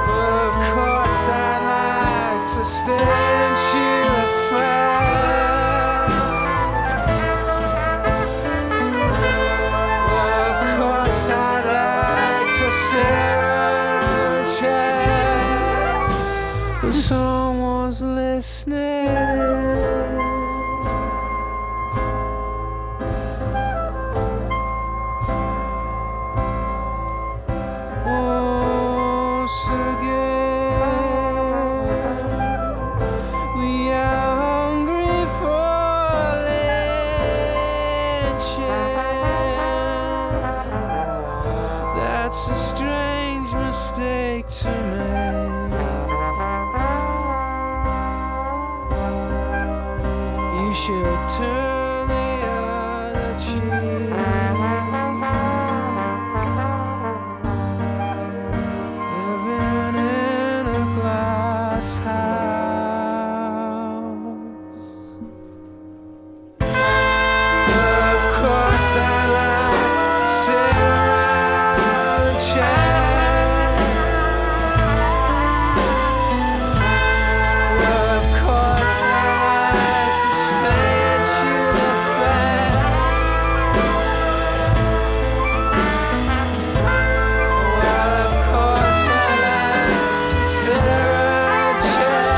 Of course I like to stand cheer a fire. Of course I like to sit around chat. But someone's listening. Once again, we are hungry for lynching. That's a strange mistake to make. You should turn the other cheek. Living in a glass house. Of course I like to sit around and chat. Of course I like to stand chew the fat. Well, of course I like to sit around and chat.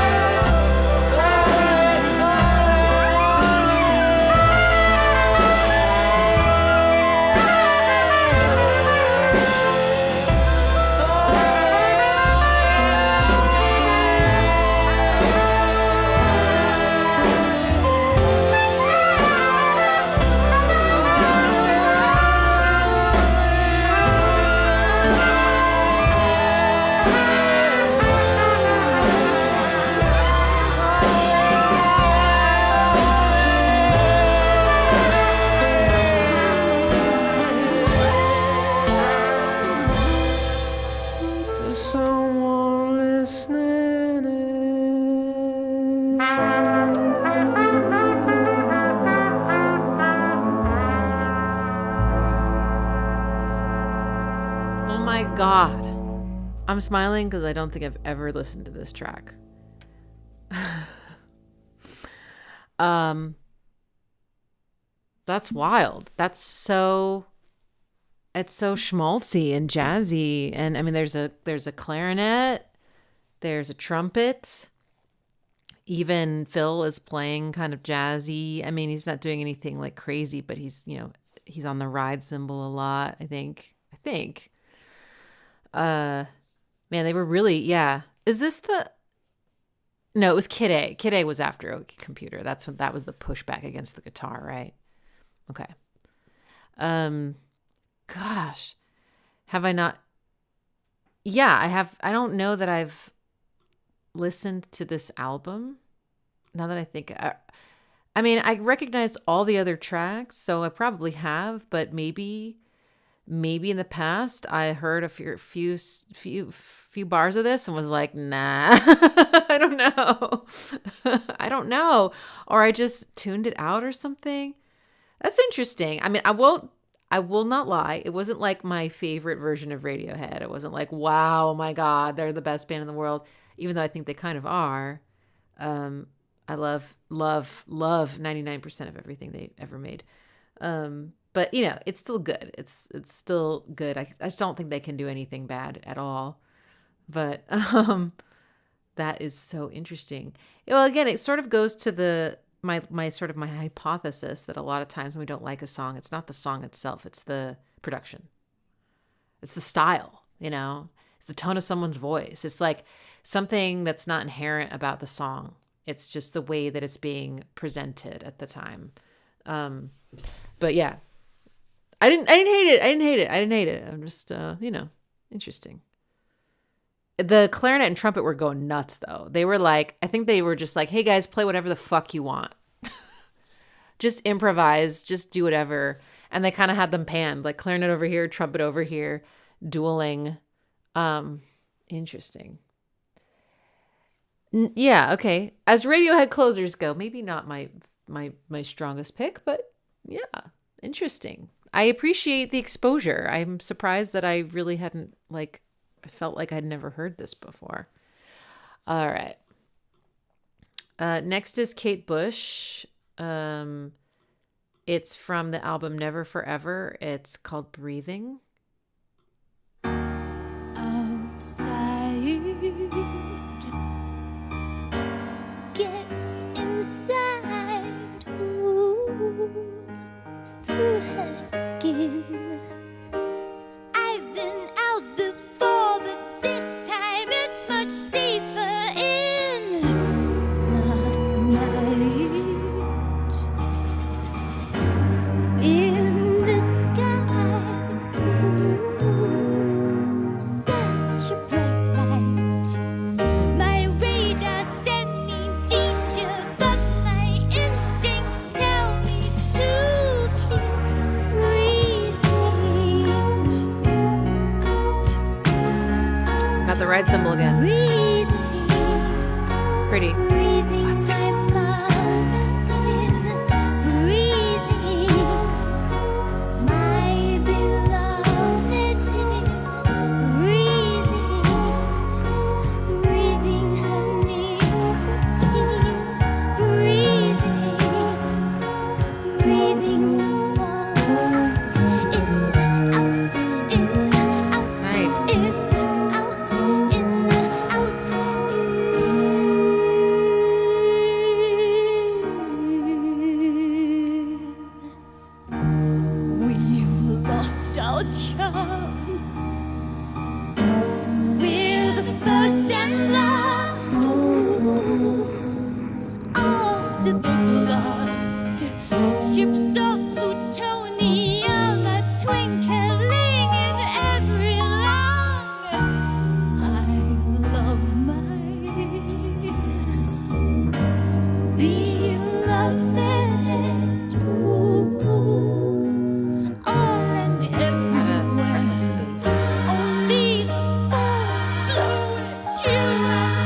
There's someone listening in. Oh my God. I'm smiling because I don't think I've ever listened to this track. That's wild. It's so schmaltzy and jazzy. And I mean, there's a clarinet, there's a trumpet. Even Phil is playing kind of jazzy. I mean, he's not doing anything like crazy, but he's on the ride cymbal a lot, I think. Man, they were really, yeah. Is this no, it was Kid A. Kid A was after OK Computer. That was the pushback against the guitar, right? Okay. Gosh. Have I not? Yeah, I have. I don't know that I've listened to this album. Now that I think, I mean, I recognized all the other tracks, so I probably have, but maybe in the past I heard a few bars of this and was like, nah, I don't know. I don't know. Or I just tuned it out or something. That's interesting. I mean, I will not lie. It wasn't like my favorite version of Radiohead. It wasn't like, wow, oh my God, they're the best band in the world, even though I think they kind of are. I love 99% of everything they ever made. But it's still good. It's still good. I just don't think they can do anything bad at all. But that is so interesting. Well, again, it sort of goes to my hypothesis that a lot of times when we don't like a song, it's not the song itself, it's the production. It's the style, it's the tone of someone's voice. It's like something that's not inherent about the song. It's just the way that it's being presented at the time. But yeah, I didn't hate it. I'm just, interesting. The clarinet and trumpet were going nuts though. They were like, I think they were just like, hey guys, play whatever the fuck you want. Just improvise, just do whatever. And they kind of had them panned, like clarinet over here, trumpet over here, dueling. Interesting. Yeah, okay. As Radiohead closers go, maybe not my strongest pick, but yeah, interesting. I appreciate the exposure. I'm surprised that I really hadn't, like, I felt like I'd never heard this before. All right. Next is Kate Bush. It's from the album Never Forever. It's called Breathing. Outside gets inside, ooh, through her skin. I've been out before, but this time it's much safer in. Last night in the sky, ooh, such a bright light. My radar sent me danger, but my instincts tell me to keep breathing. Got the right symbol again. Pretty. Only the forest blew at you.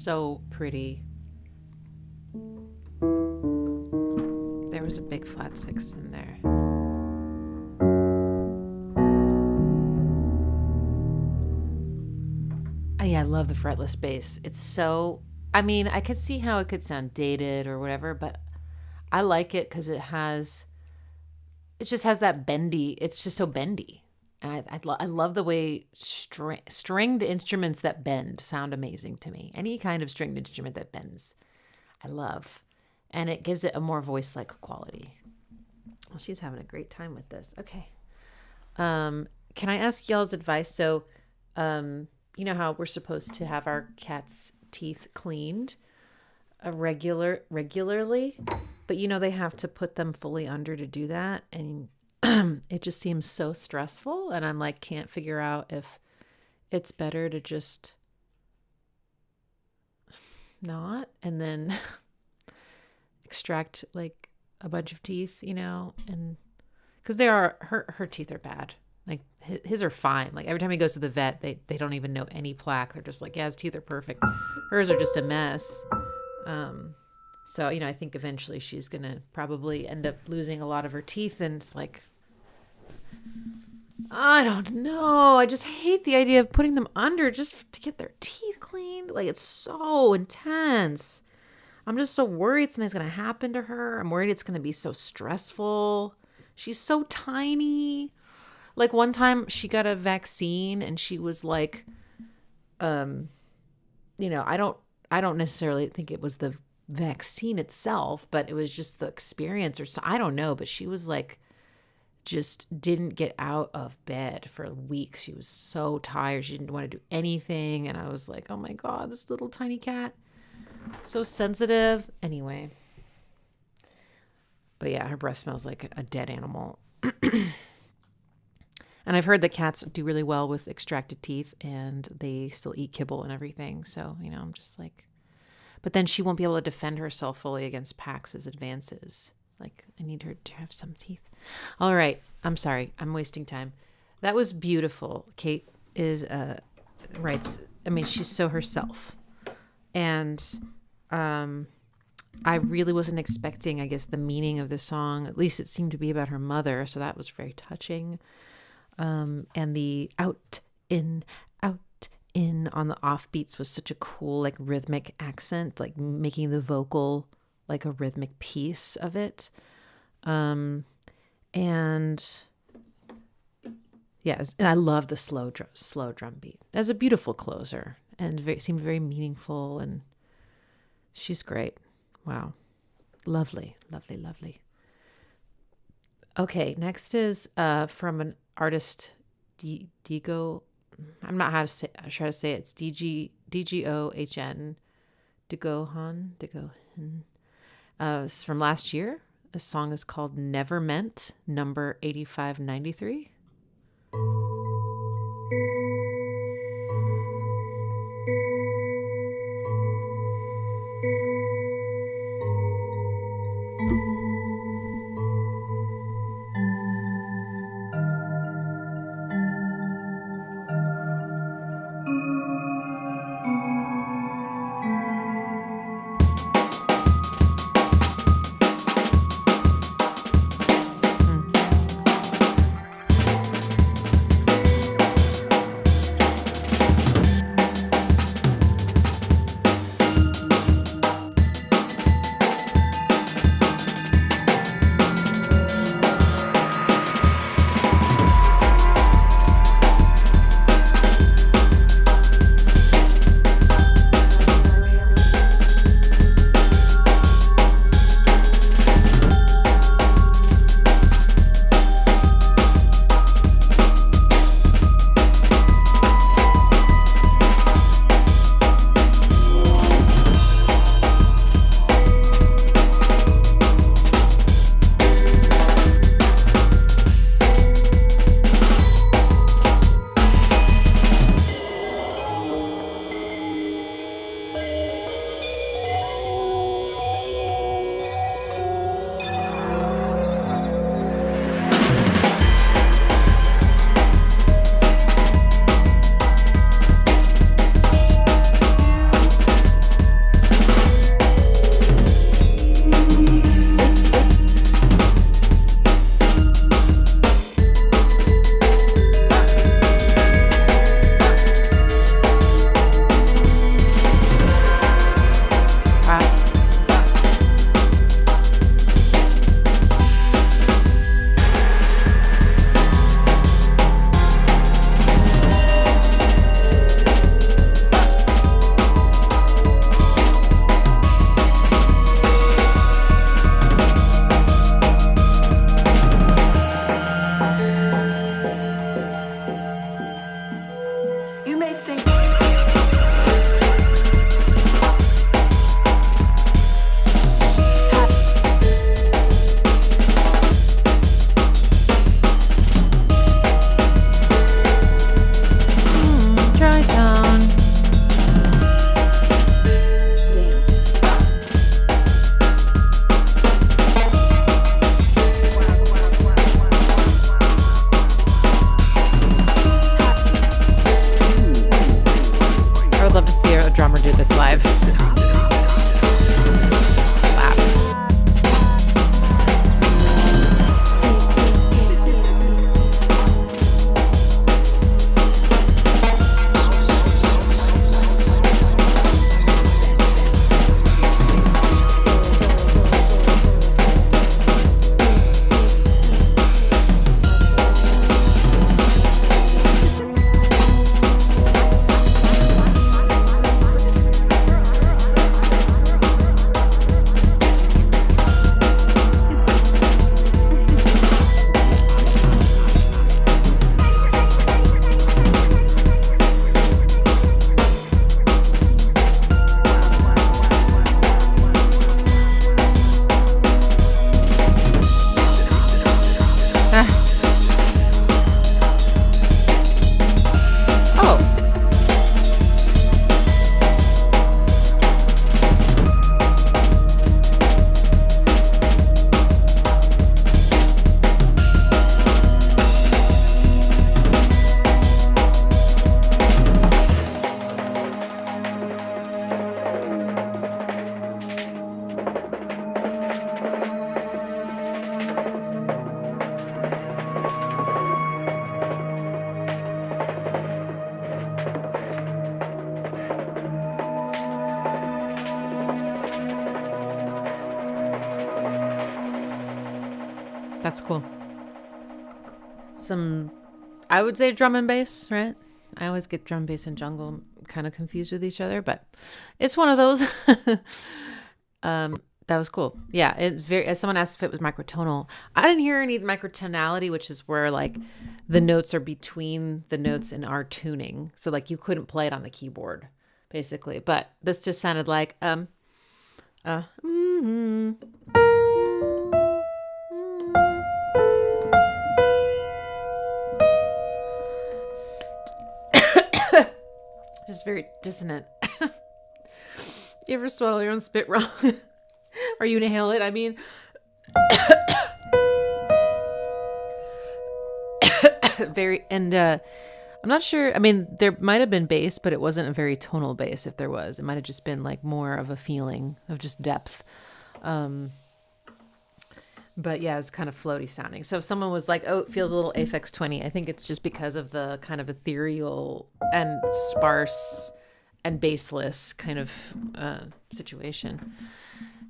so pretty. There was a big flat 6 in there. Yeah, I love the fretless bass. It's so, I mean, I could see how it could sound dated or whatever, but I like it because it just has that bendy, it's just so bendy. And I love the way stringed instruments that bend sound amazing to me. Any kind of stringed instrument that bends, I love. And it gives it a more voice-like quality. Well, she's having a great time with this. Okay. Can I ask y'all's advice? So, you know how we're supposed to have our cat's teeth cleaned regularly, but you know they have to put them fully under to do that, and it just seems so stressful, and I'm like, can't figure out if it's better to just not and then extract like a bunch of teeth, you know, and because they are her teeth are bad. Like his are fine. Like every time he goes to the vet, they don't even know any plaque. They're just like, yeah, his teeth are perfect. Hers are just a mess. So, you know, I think eventually she's going to probably end up losing a lot of her teeth. And it's like, I don't know. I just hate the idea of putting them under just to get their teeth cleaned. Like it's so intense. I'm just so worried something's going to happen to her. I'm worried it's going to be so stressful. She's so tiny. Like one time she got a vaccine and she was like, you know, I don't necessarily think it was the vaccine itself, but it was just the experience or so, I don't know. But she was like, just didn't get out of bed for weeks. She was so tired. She didn't want to do anything. And I was like, oh my God, this little tiny cat, so sensitive. Anyway. But yeah, her breath smells like a dead animal. And I've heard that cats do really well with extracted teeth and they still eat kibble and everything. So, you know, I'm just like, but then she won't be able to defend herself fully against Pax's advances. Like, I need her to have some teeth. All right. I'm sorry. I'm wasting time. That was beautiful. Kate is, writes, I mean, she's so herself. And, I really wasn't expecting, I guess, the meaning of the song. At least it seemed to be about her mother. So that was very touching. And the out, in on the offbeats was such a cool, like rhythmic accent, like making the vocal like a rhythmic piece of it. And yes, and I love the slow drum beat. As a beautiful closer and seemed very meaningful, and she's great. Wow. Lovely, lovely, lovely. Okay, next is from an artist, dgoHn. I'm not how to say. I try to say it. It's dgoHn, dgoHn. It's from last year. The song is called Nevermeant, number 8593. That's cool. I would say drum and bass, right? I always get drum, bass, and jungle kind of confused with each other, but it's one of those. That was cool. Yeah, it's very. As someone asked if it was microtonal, I didn't hear any microtonality, which is where like the notes are between the notes in our tuning. So like you couldn't play it on the keyboard, basically. But this just sounded like just very dissonant. You ever swallow your own spit wrong? Or you inhale it, I mean. Very, and I'm not sure. I mean, there might have been bass, but it wasn't a very tonal bass. If there was, it might have just been like more of a feeling of just depth. But yeah, it's kind of floaty sounding. So if someone was like, oh, it feels a little Aphex 20, I think it's just because of the kind of ethereal and sparse and bassless kind of situation.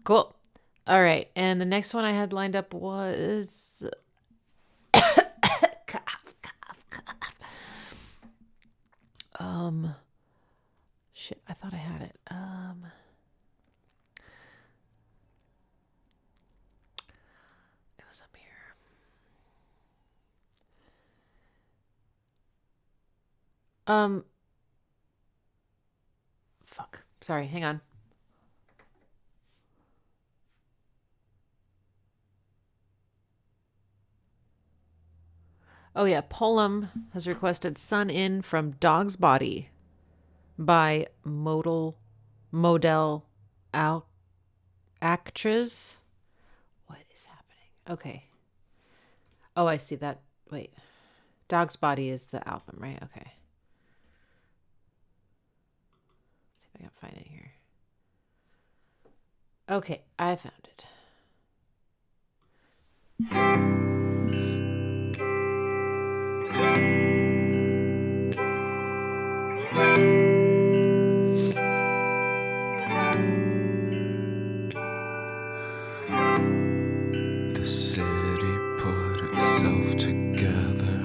Cool. All right. And the next one I had lined up was shit, I thought I had it. It was up here. Fuck. Sorry, hang on. Oh yeah, Polum has requested Sun In from Dog's Body by Model Actriz. What is happening? Okay. Oh, I see that. Wait. Dog's Body is the album, right? Okay. Let's see if I can find it here. Okay, I found it. The city put itself together.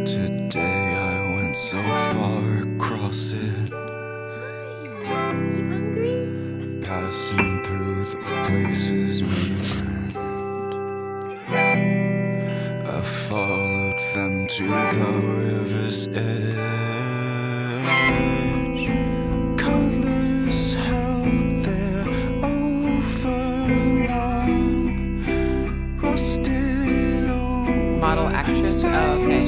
Today I went so far across it. Hi, you hungry? Passing through the places we went. I followed them to the river's edge. Colors held there overlong. Rusted old Model Actress. Oh, okay.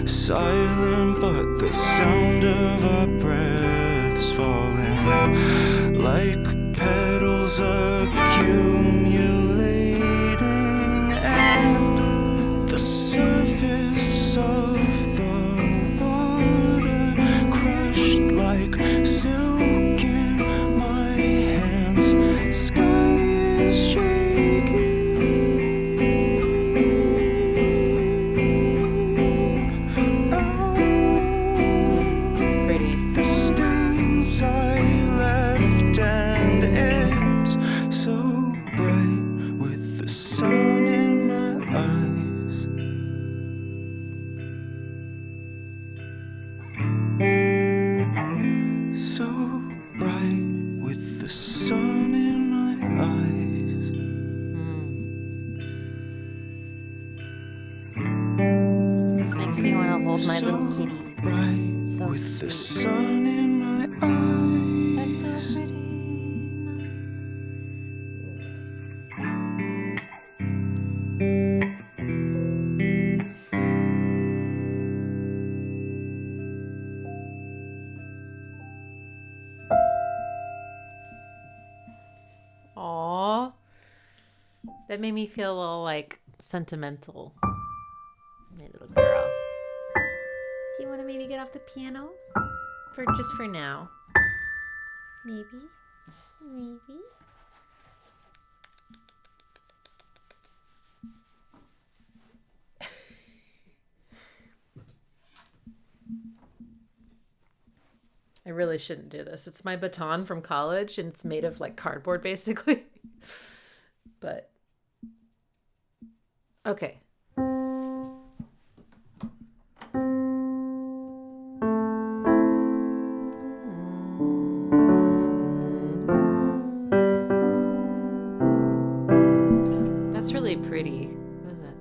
Silent, but the sound of our breaths falling like petals accumulating, and the surface of the water crushed like silk in my hands. Sky is shaking. So bright. Makes me want to hold my little kitty. Bright So with the sweet. sun in my eyes. That's so pretty. Aww. That made me feel a little like sentimental. My little girl. Do you want to maybe get off the piano? Just for now. Maybe. Maybe. I really shouldn't do this. It's my baton from college and it's made of like cardboard basically. But okay. That's really pretty. What is that?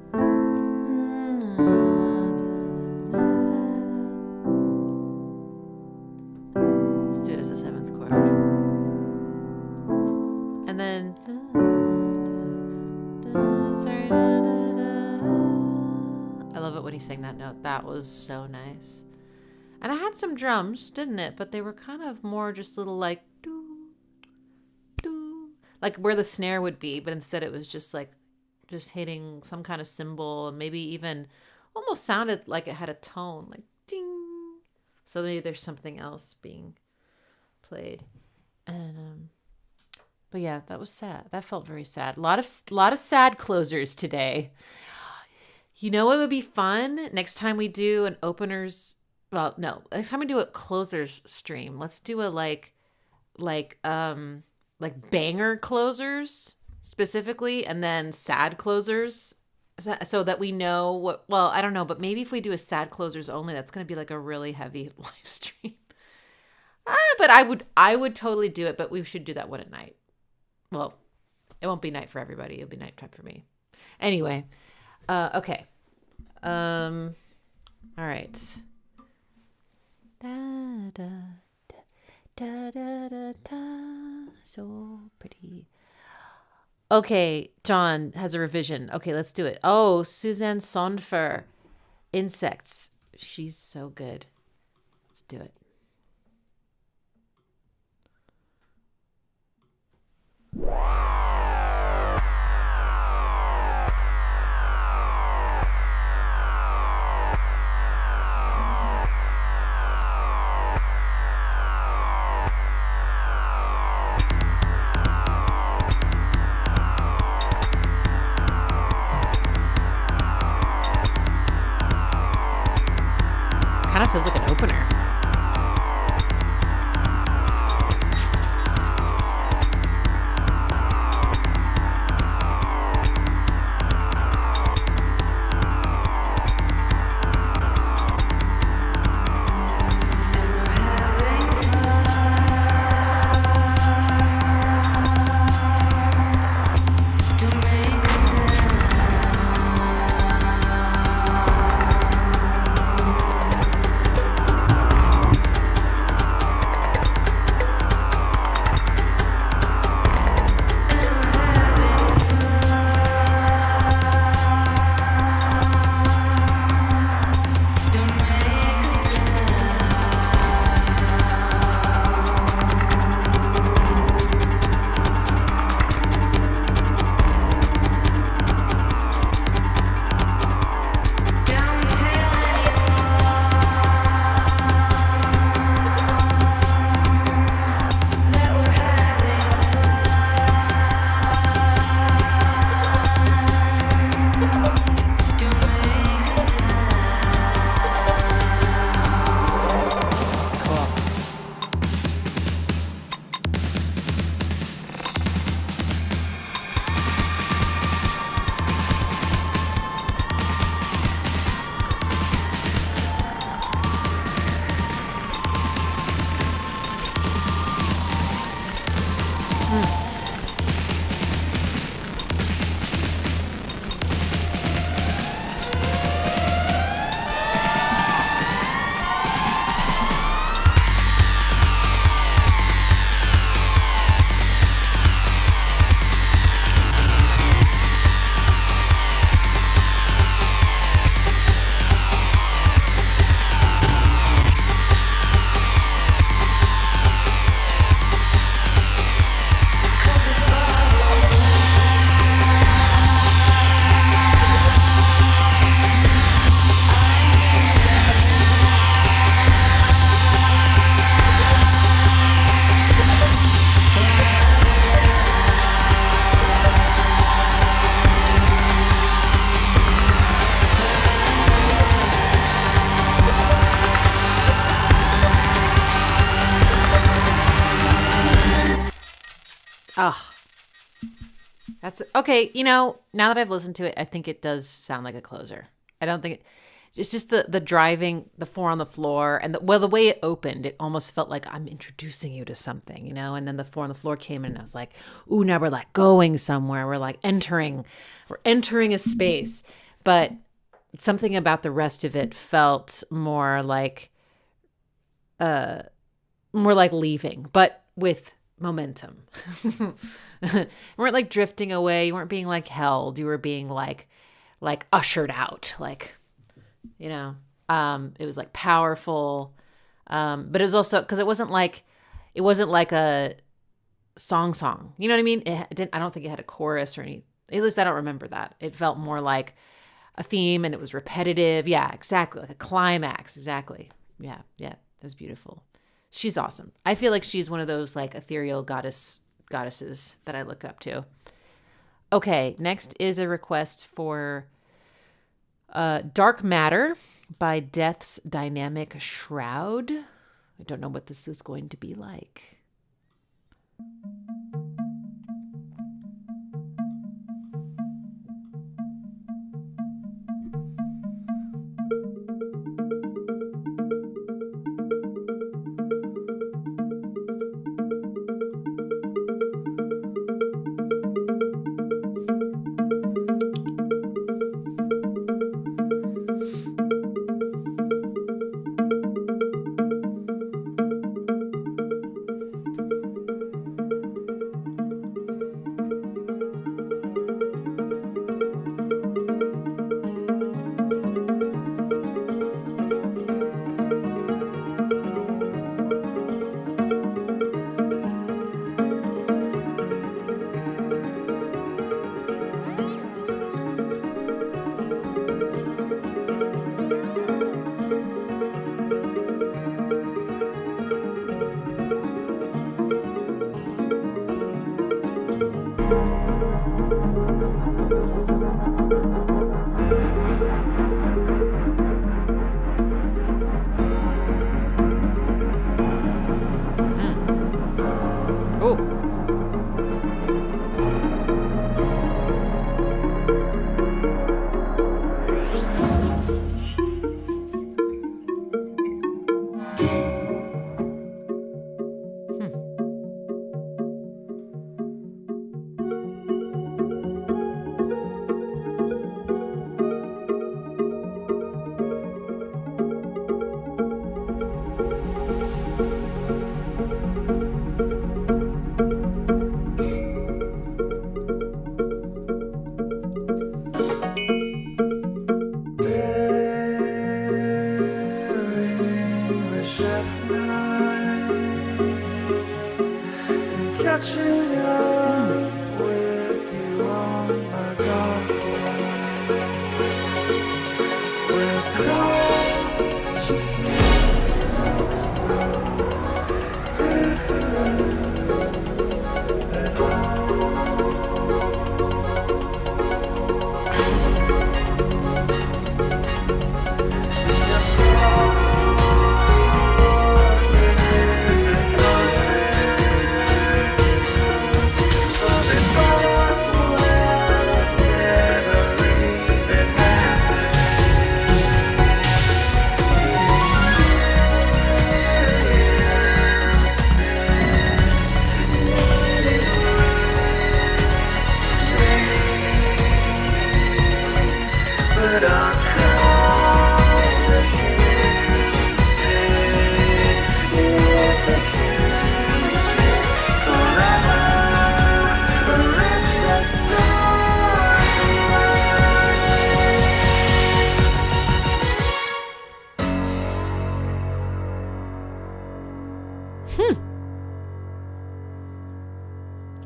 Let's do it as a 7th chord. And then I love it when he sang that note. That was so nice. And I had some drums, didn't it? But they were kind of more just little like doo, doo, like where the snare would be, but instead it was just like just hitting some kind of cymbal and maybe even almost sounded like it had a tone, like ding. So maybe there's something else being played. And but yeah, that was sad. That felt very sad. A lot of sad closers today. You know what would be fun? Next time we do an openers, well, no, next time we do a closers stream, let's do a like banger closers specifically, and then sad closers, so that we know what. Well, I don't know, but maybe if we do a sad closers only, that's going to be like a really heavy live stream. But I would totally do it. But we should do that one at night. Well, it won't be night for everybody. It'll be nighttime for me. Anyway, okay. All right. Da, da, da, da, da, da. So pretty. Okay, John has a revision. Okay, let's do it. Oh, Susanne Sundfør, Insects. She's so good. Let's do it. Kind of feels like an opener. That's okay. You know, now that I've listened to it, I think it does sound like a closer. I don't think it's just the driving, the 4 on the floor, and the way it opened, it almost felt like I'm introducing you to something, you know. And then the 4 on the floor came in, and I was like, "Ooh, now we're like going somewhere. We're like entering a space." But something about the rest of it felt more like leaving, but with momentum. You weren't like drifting away. You weren't being like held. You were being like ushered out. Like, you know, it was like powerful. But it was also because it wasn't like a song. You know what I mean? It didn't. I don't think it had a chorus or any. At least I don't remember that. It felt more like a theme, and it was repetitive. Yeah, exactly. Like a climax. Exactly. Yeah. That was beautiful. She's awesome. I feel like she's one of those like ethereal goddesses that I look up to. Okay, next is a request for Dark Matter by Death's Dynamic Shroud. I don't know what this is going to be like.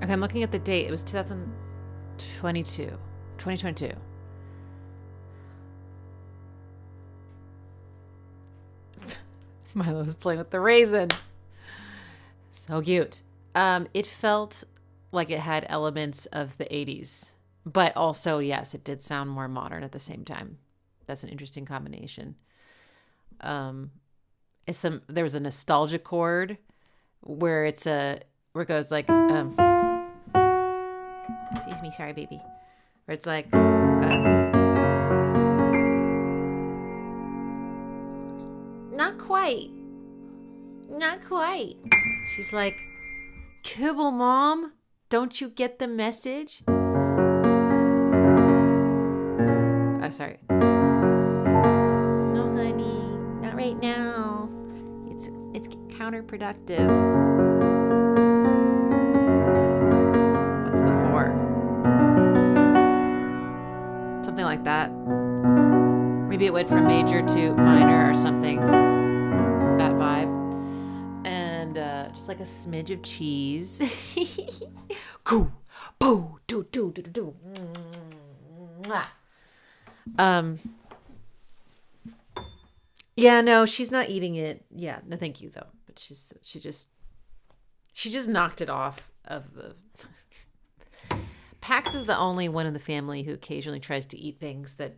Okay, I'm looking at the date. It was 2022. Milo's playing with the raisin. So cute. It felt like it had elements of the 80s, but also, yes, it did sound more modern at the same time. That's an interesting combination. There was a nostalgia chord where it goes like Excuse me, sorry, baby. Where it's like, not quite. Not quite. She's like, kibble, Mom. Don't you get the message? Oh, sorry. No, honey. Not right now. It's counterproductive. What's the 4? Something like that. Maybe it went from major to minor or something. That vibe. And just like a smidge of cheese. Coo, boo, do, do, do, do, do. Yeah, no, she's not eating it. Yeah, no, thank you though. But she just knocked it off of the. Pax is the only one in the family who occasionally tries to eat things that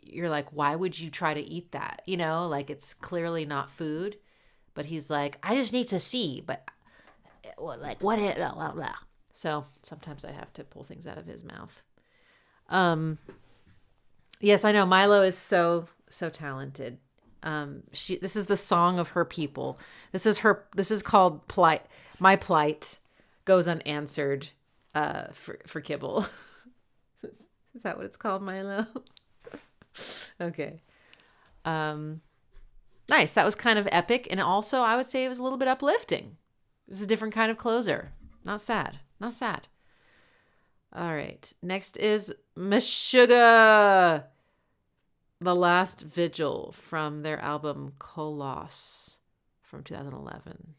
you're like, why would you try to eat that? You know, like it's clearly not food, but he's like, I just need to see, but like what? Blah, blah, blah. So sometimes I have to pull things out of his mouth. Yes, I know Milo is so talented. This is the song of her people. This is called Plight. My plight goes unanswered for kibble. Is that what it's called, Milo? Okay. Nice. That was kind of epic, and also I would say it was a little bit uplifting. It was a different kind of closer. Not sad. Not sad. All right. Next is Meshuggah. The Last Vigil from their album Coloss from 2011.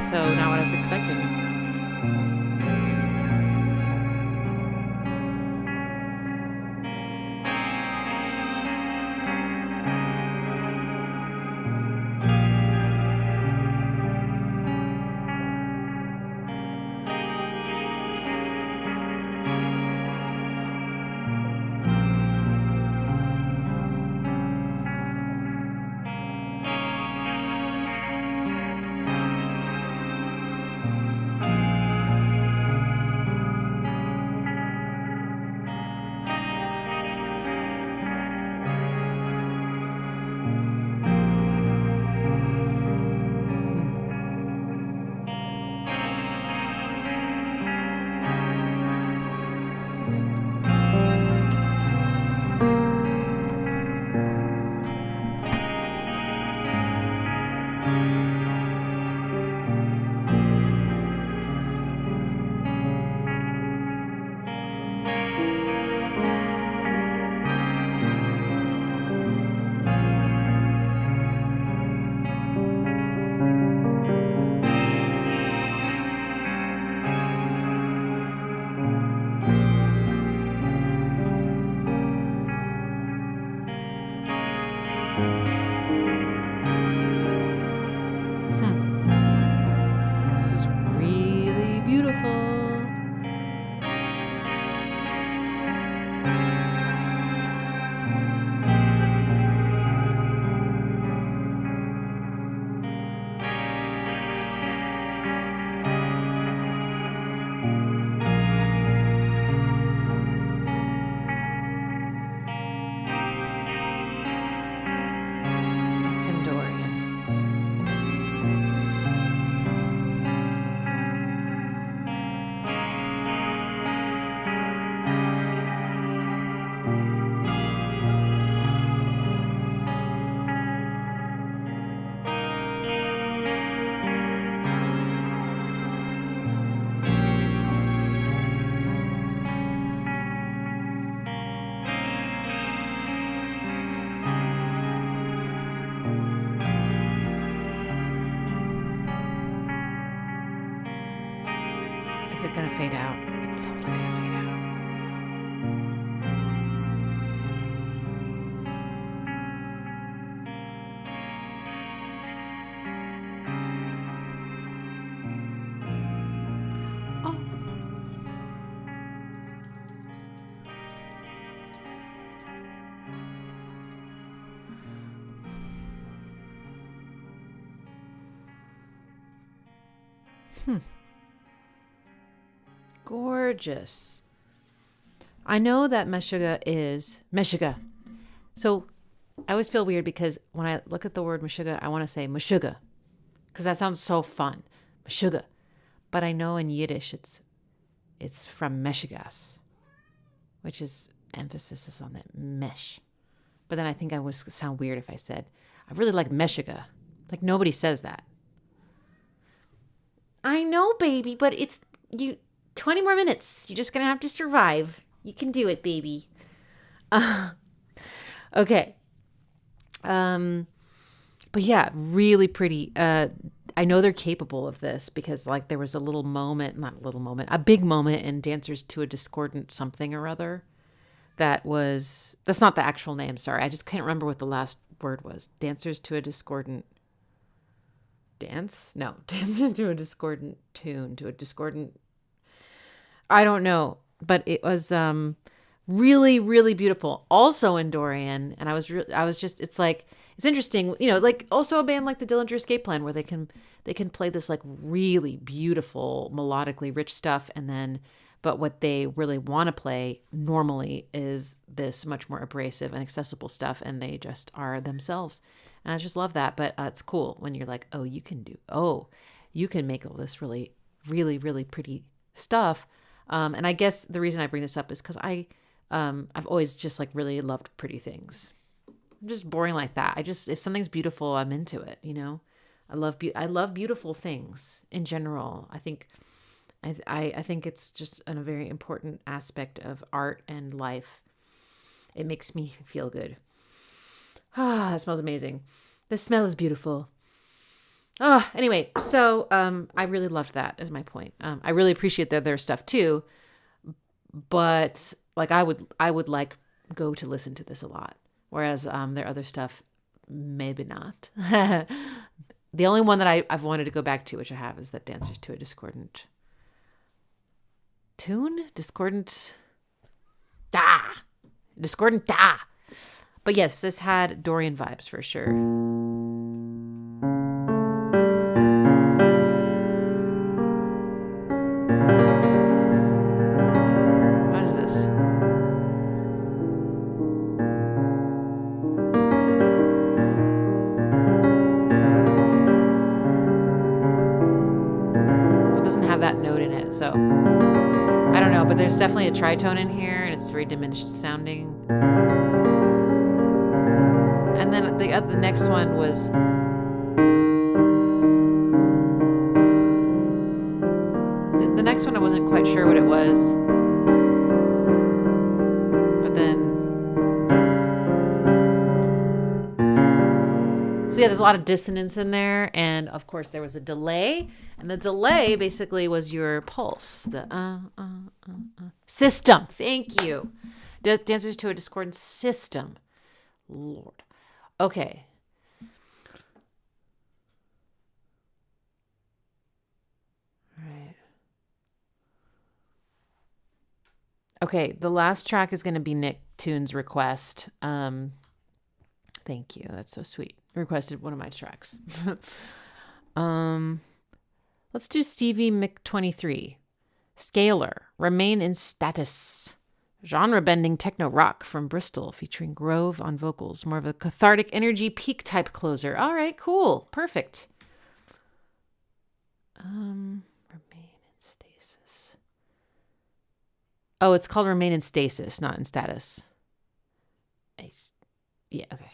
So not what I was expecting. Is it gonna fade out? It's totally gonna fade out. Oh. Gorgeous. I know that Meshuggah is Meshuggah. So I always feel weird because when I look at the word Meshuggah, I want to say Meshuggah because that sounds so fun. Meshuggah. But I know in Yiddish it's from Meshuggah, which is emphasis is on that mesh. But then I think I would sound weird if I said, I really like Meshuggah. Like nobody says that. I know, baby, but it's you 20 more minutes. You're just going to have to survive. You can do it, baby. Okay. But yeah, really pretty. I know they're capable of this because like there was a little moment, not a little moment, a big moment in Dancers to a Discordant something or other. That's not the actual name. Sorry. I just can't remember what the last word was. Dancers to a Discordant dance? No. Dancers to a Discordant tune, to a Discordant. I don't know, but it was really, really beautiful. Also in Dorian, and I was just, it's like, it's interesting, you know, like also a band like the Dillinger Escape Plan where they can play this like really beautiful, melodically rich stuff, and then, but what they really want to play normally is this much more abrasive and accessible stuff, and they just are themselves. And I just love that, but it's cool when you're like, you can make all this really, really, really pretty stuff. And I guess the reason I bring this up is because I've always just like really loved pretty things. I'm just boring like that. If something's beautiful, I'm into it. You know, I love beautiful things in general. I think it's just a very important aspect of art and life. It makes me feel good. That smells amazing. The smell is beautiful. Anyway, so I really loved that is my point. I really appreciate their stuff too, but like I would like go to listen to this a lot, whereas their other stuff maybe not. The only one that I've wanted to go back to, which I have, is that Dancers to a Discordant tune, Discordant da. But yes, this had Dorian vibes for sure. So I don't know, but there's definitely a tritone in here and it's very diminished sounding. And then the next one was the next one I wasn't quite sure what it was. But then so yeah, there's a lot of dissonance in there, and of course there was a delay. And the delay basically was your pulse, the system. Thank you. Dancers to a Discordant system. Lord. Okay. All right. Okay, the last track is going to be Nick Toon's request. Thank you. That's so sweet. Requested one of my tracks. Let's do Stevie Mc23. Scalar, Remain in Status. Genre-bending techno rock from Bristol featuring Grove on vocals. More of a cathartic energy peak type closer. All right, cool. Perfect. Remain in Stasis. Oh, it's called Remain in Stasis, not in Status. Yeah, okay.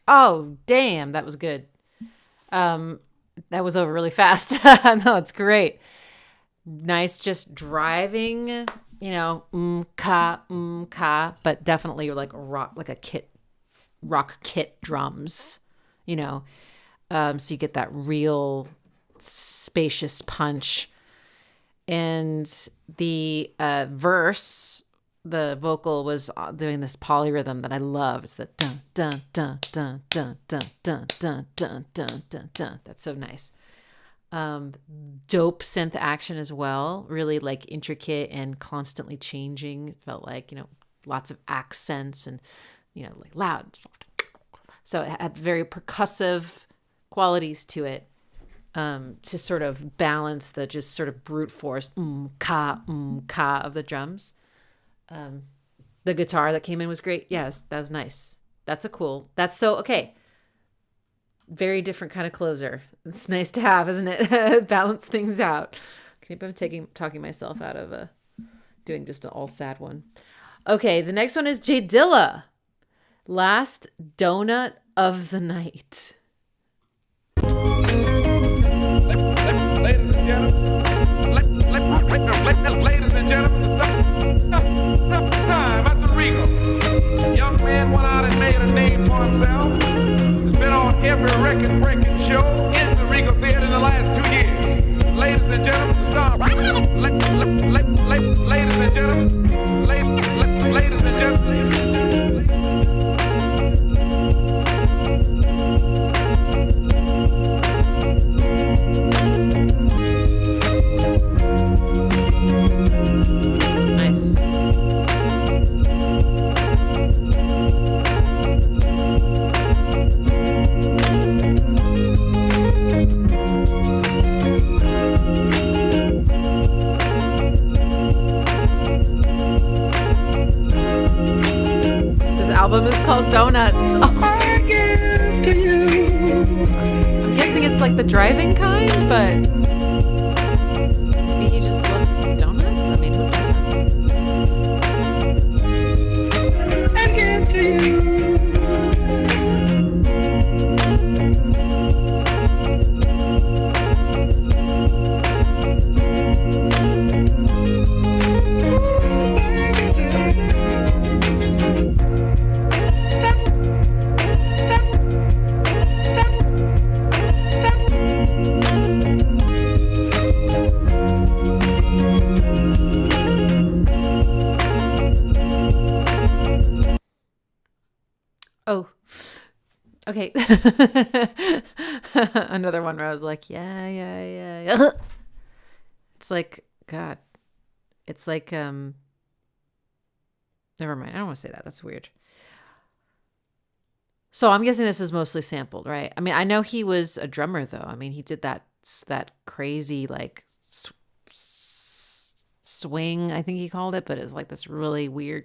Oh, damn, that was good. That was over really fast. No, it's great. Nice, just driving, you know, ka, but definitely like rock kit drums, you know. So you get that real spacious punch. And the verse, the vocal was doing this polyrhythm that I love. It's the dun dun dun dun dun dun dun dun dun dun dun dun. That's so nice. Dope synth action as well. Really like intricate and constantly changing. It felt like, you know, lots of accents and, you know, like loud. So it had very percussive qualities to it. To sort of balance the just sort of brute force ka of the drums. The guitar that came in was great. Yes, that was nice. That's so okay. Very different kind of closer. It's nice to have, isn't it? Balance things out. Maybe I'm talking myself out of doing just an all sad one. Okay, the next one is Dilla. Last donut of the night. Ladies and gentlemen, time at the Regal. A young man went out and made a name for himself. He's been on every record-breaking show in the Regal Theater in the last 2 years. Ladies and gentlemen, stop. Ladies and gentlemen, ladies and gentlemen. Album is called Donuts. Oh. I'm guessing it's like the driving kind, but maybe he just loves donuts. I mean, who doesn't? I give to you. Oh, okay. Another one where I was like, yeah. It's like, God, it's like, never mind. I don't want to say that. That's weird. So I'm guessing this is mostly sampled, right? I mean, I know he was a drummer though. I mean, he did that crazy, like swing, I think he called it, but it's like this really weird,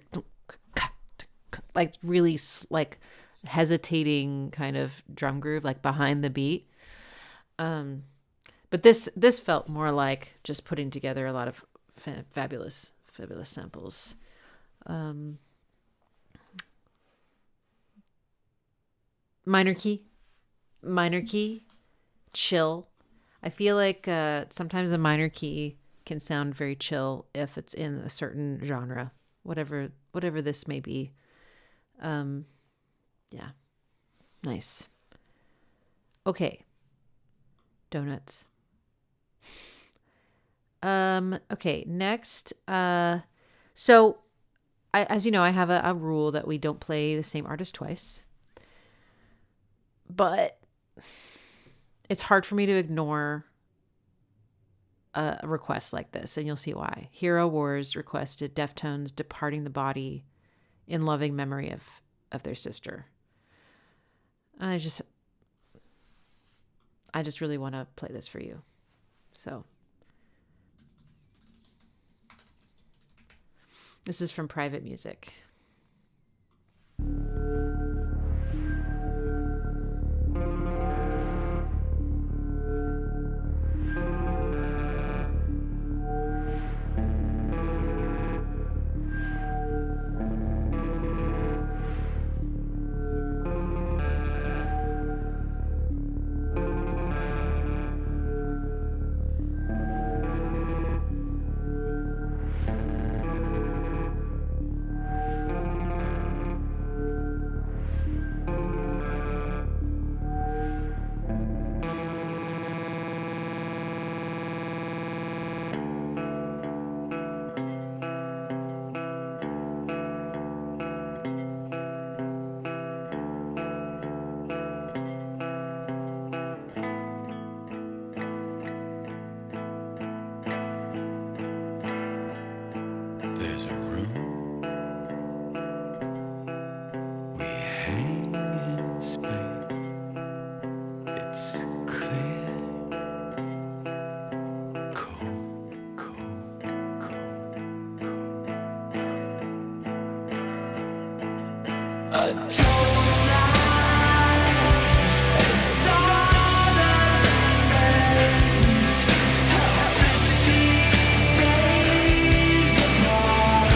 like really like hesitating kind of drum groove, like behind the beat. But this felt more like just putting together a lot of fabulous samples. Minor key, chill. I feel like sometimes a minor key can sound very chill if it's in a certain genre, whatever this may be. Yeah, nice. Okay, donuts. Okay, next. So, as you know, I have a rule that we don't play the same artist twice. But it's hard for me to ignore a request like this, and you'll see why. Hero Wars requested Deftones Departing the Body in loving memory of their sister. I just really want to play this for you. So this is from Private Music. space. It's clear. Cool, cool, cool. A total lie. It's all that remains. I've spent these days apart.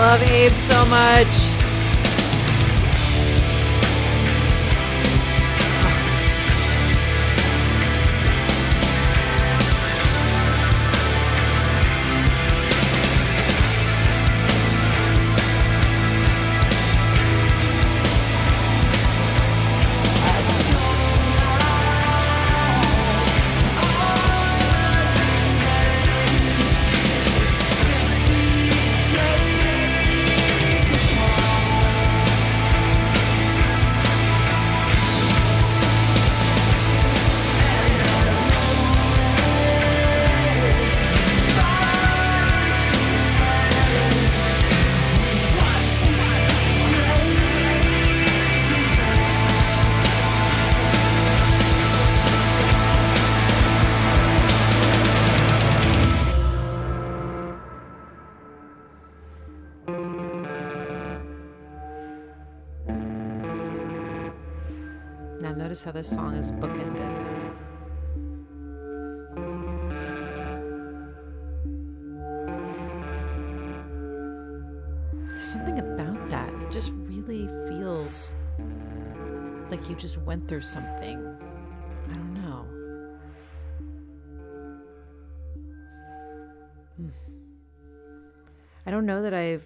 love Abe so much. Now notice how this song is bookended. There's something about that. It just really feels like you just went through something. I don't know. I don't know that I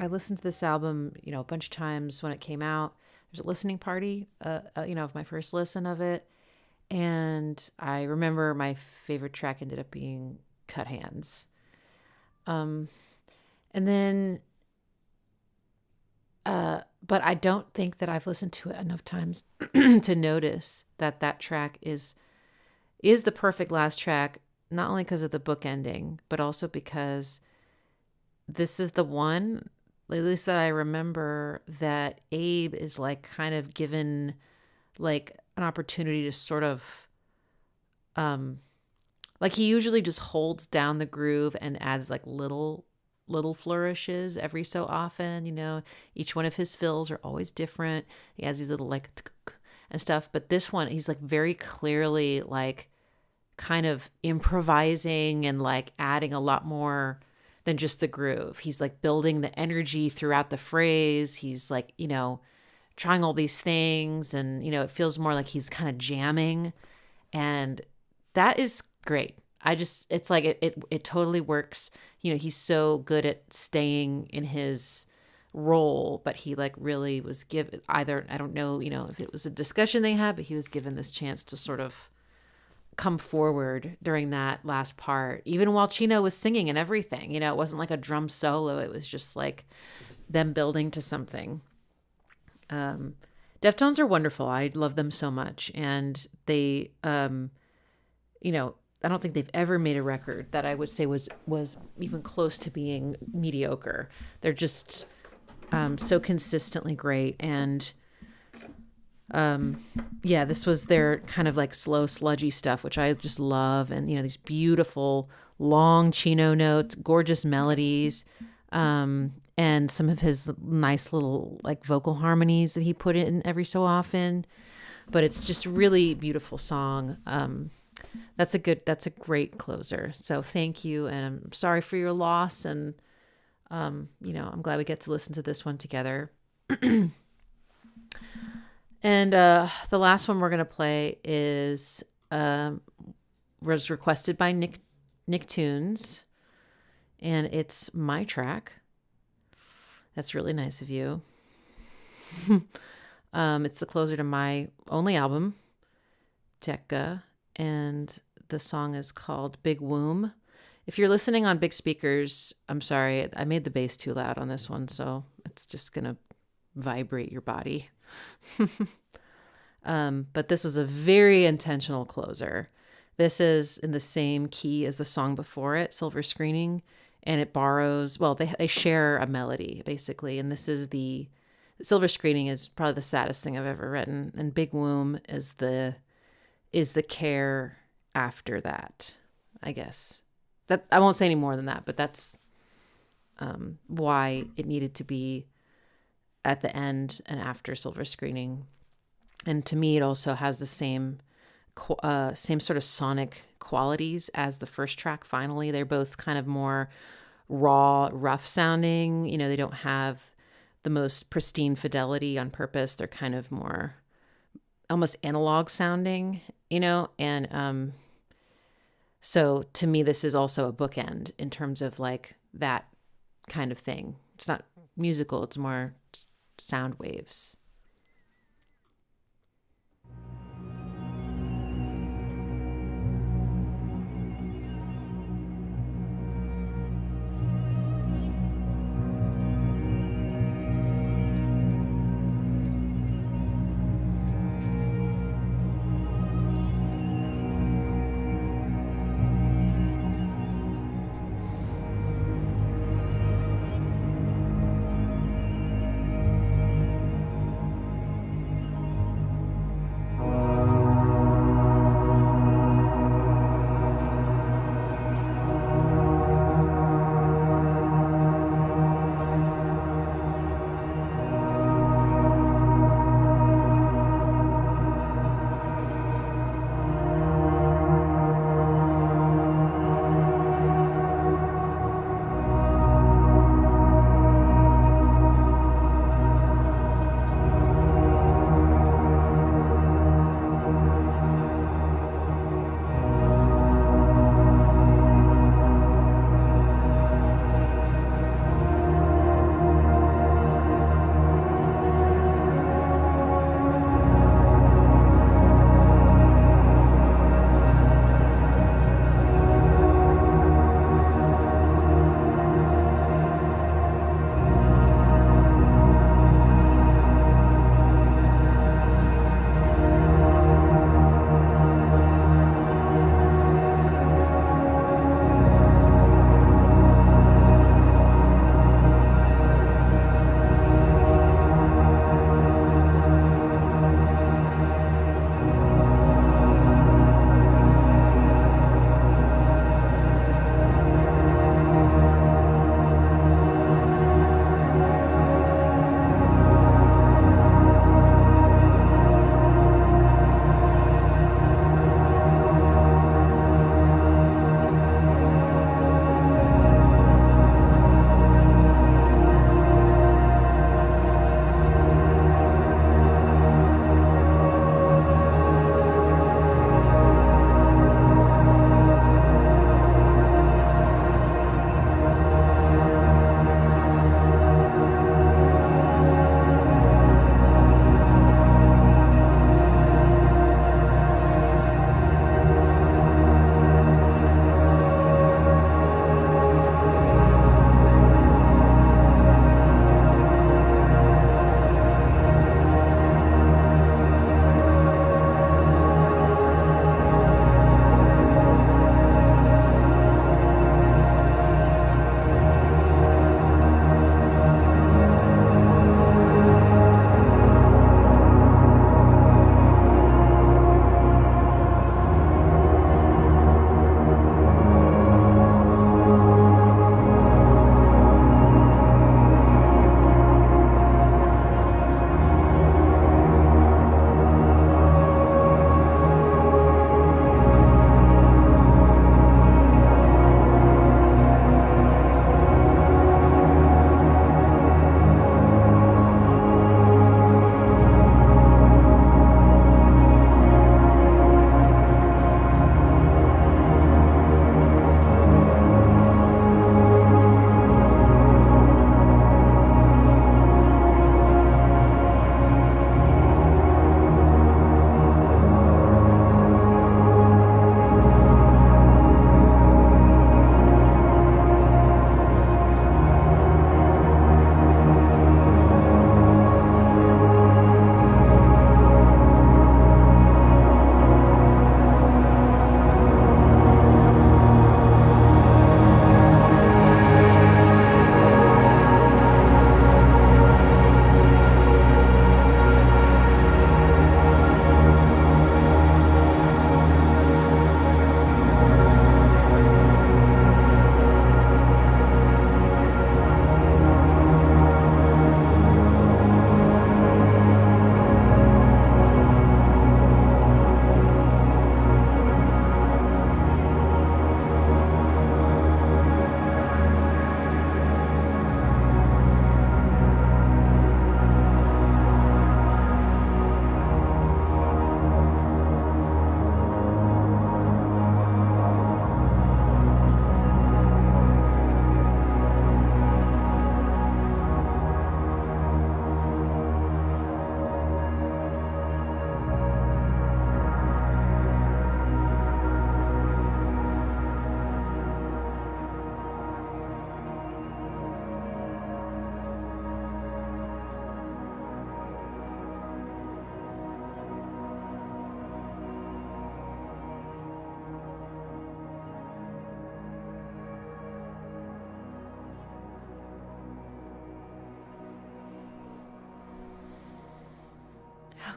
listened to this album, a bunch of times when it came out. There's a listening party, of my first listen of it. And I remember my favorite track ended up being Cut Hands. And then, but I don't think that I've listened to it enough times to notice that that track is the perfect last track, not only because of the book ending, but also because this is the one, at least that I remember, that Abe is like kind of given like an opportunity to sort of, like he usually just holds down the groove and adds like little flourishes every so often, you know. Each one of his fills are always different. He has these little like and stuff, but this one he's like very clearly like kind of improvising and like adding a lot more than just the groove. He's like building the energy throughout the phrase. He's like, you know, trying all these things, and you know, it feels more like he's kind of jamming, and that is great. It's like it totally works. You know, he's so good at staying in his role, but he like really was given either, I don't know, you know, if it was a discussion they had, but he was given this chance to sort of come forward during that last part, even while Chino was singing and everything. You know, it wasn't like a drum solo. It was just like them building to something. Deftones are wonderful. I love them so much. And they, you know, I don't think they've ever made a record that I would say was even close to being mediocre. They're just so consistently great. And yeah, this was their kind of like slow, sludgy stuff, which I just love. And, you know, these beautiful, long Chino notes, gorgeous melodies, and some of his nice little like vocal harmonies that he put in every so often. But it's just a really beautiful song. That's a great closer. So thank you. And I'm sorry for your loss. And, you know, I'm glad we get to listen to this one together. And the last one we're going to play is was requested by Nick Tunes, and it's my track. That's really nice of you. It's the closer to my only album, dgoHn, and the song is called Big Womb. If you're listening on big speakers, I'm sorry, I made the bass too loud on this one, so it's just going to vibrate your body. But this was a very intentional closer. This is in the same key as the song before it, Silver Screening, and it borrows, well, they share a melody basically, and this is the Silver Screening is probably the saddest thing I've ever written, and Big Womb is the care after that, I guess. That I won't say any more than that, but that's why it needed to be at the end and after Silver Screening. And to me, it also has the same sort of sonic qualities as the first track. Finally, they're both kind of more raw, rough sounding. You know, they don't have the most pristine fidelity on purpose. They're kind of more almost analog sounding, you know. And so to me, this is also a bookend in terms of like that kind of thing. It's not musical, it's more sound waves.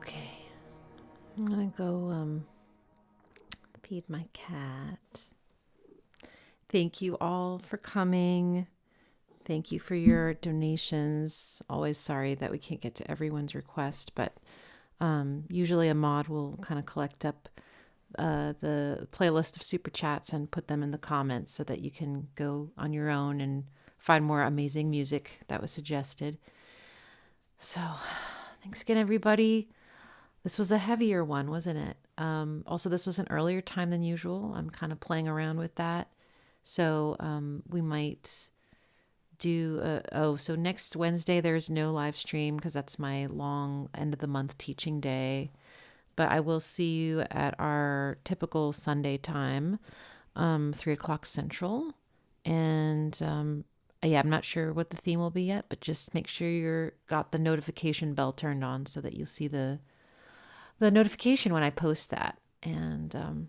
Okay. I'm going to go feed my cat. Thank you all for coming. Thank you for your donations. Always sorry that we can't get to everyone's request, but usually a mod will kind of collect up the playlist of super chats and put them in the comments so that you can go on your own and find more amazing music that was suggested. So thanks again, everybody. This was a heavier one, wasn't it? Also, this was an earlier time than usual. I'm kind of playing around with that. So we might do, so next Wednesday, there's no live stream because that's my long end of the month teaching day. But I will see you at our typical Sunday time, 3:00 Central. And yeah, I'm not sure what the theme will be yet, but just make sure you're got the notification bell turned on so that you'll see the notification when I post that. And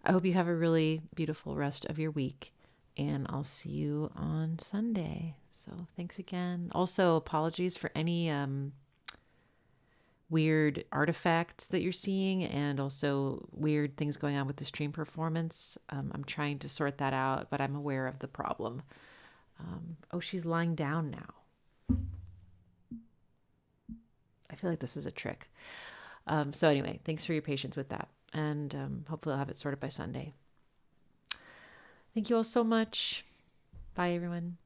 I hope you have a really beautiful rest of your week, and I'll see you on Sunday. So thanks again. Also, apologies for any weird artifacts that you're seeing, and also weird things going on with the stream performance. I'm trying to sort that out, but I'm aware of the problem. Oh, she's lying down now. I feel like this is a trick. So anyway, thanks for your patience with that. And hopefully I'll have it sorted by Sunday. Thank you all so much. Bye, everyone.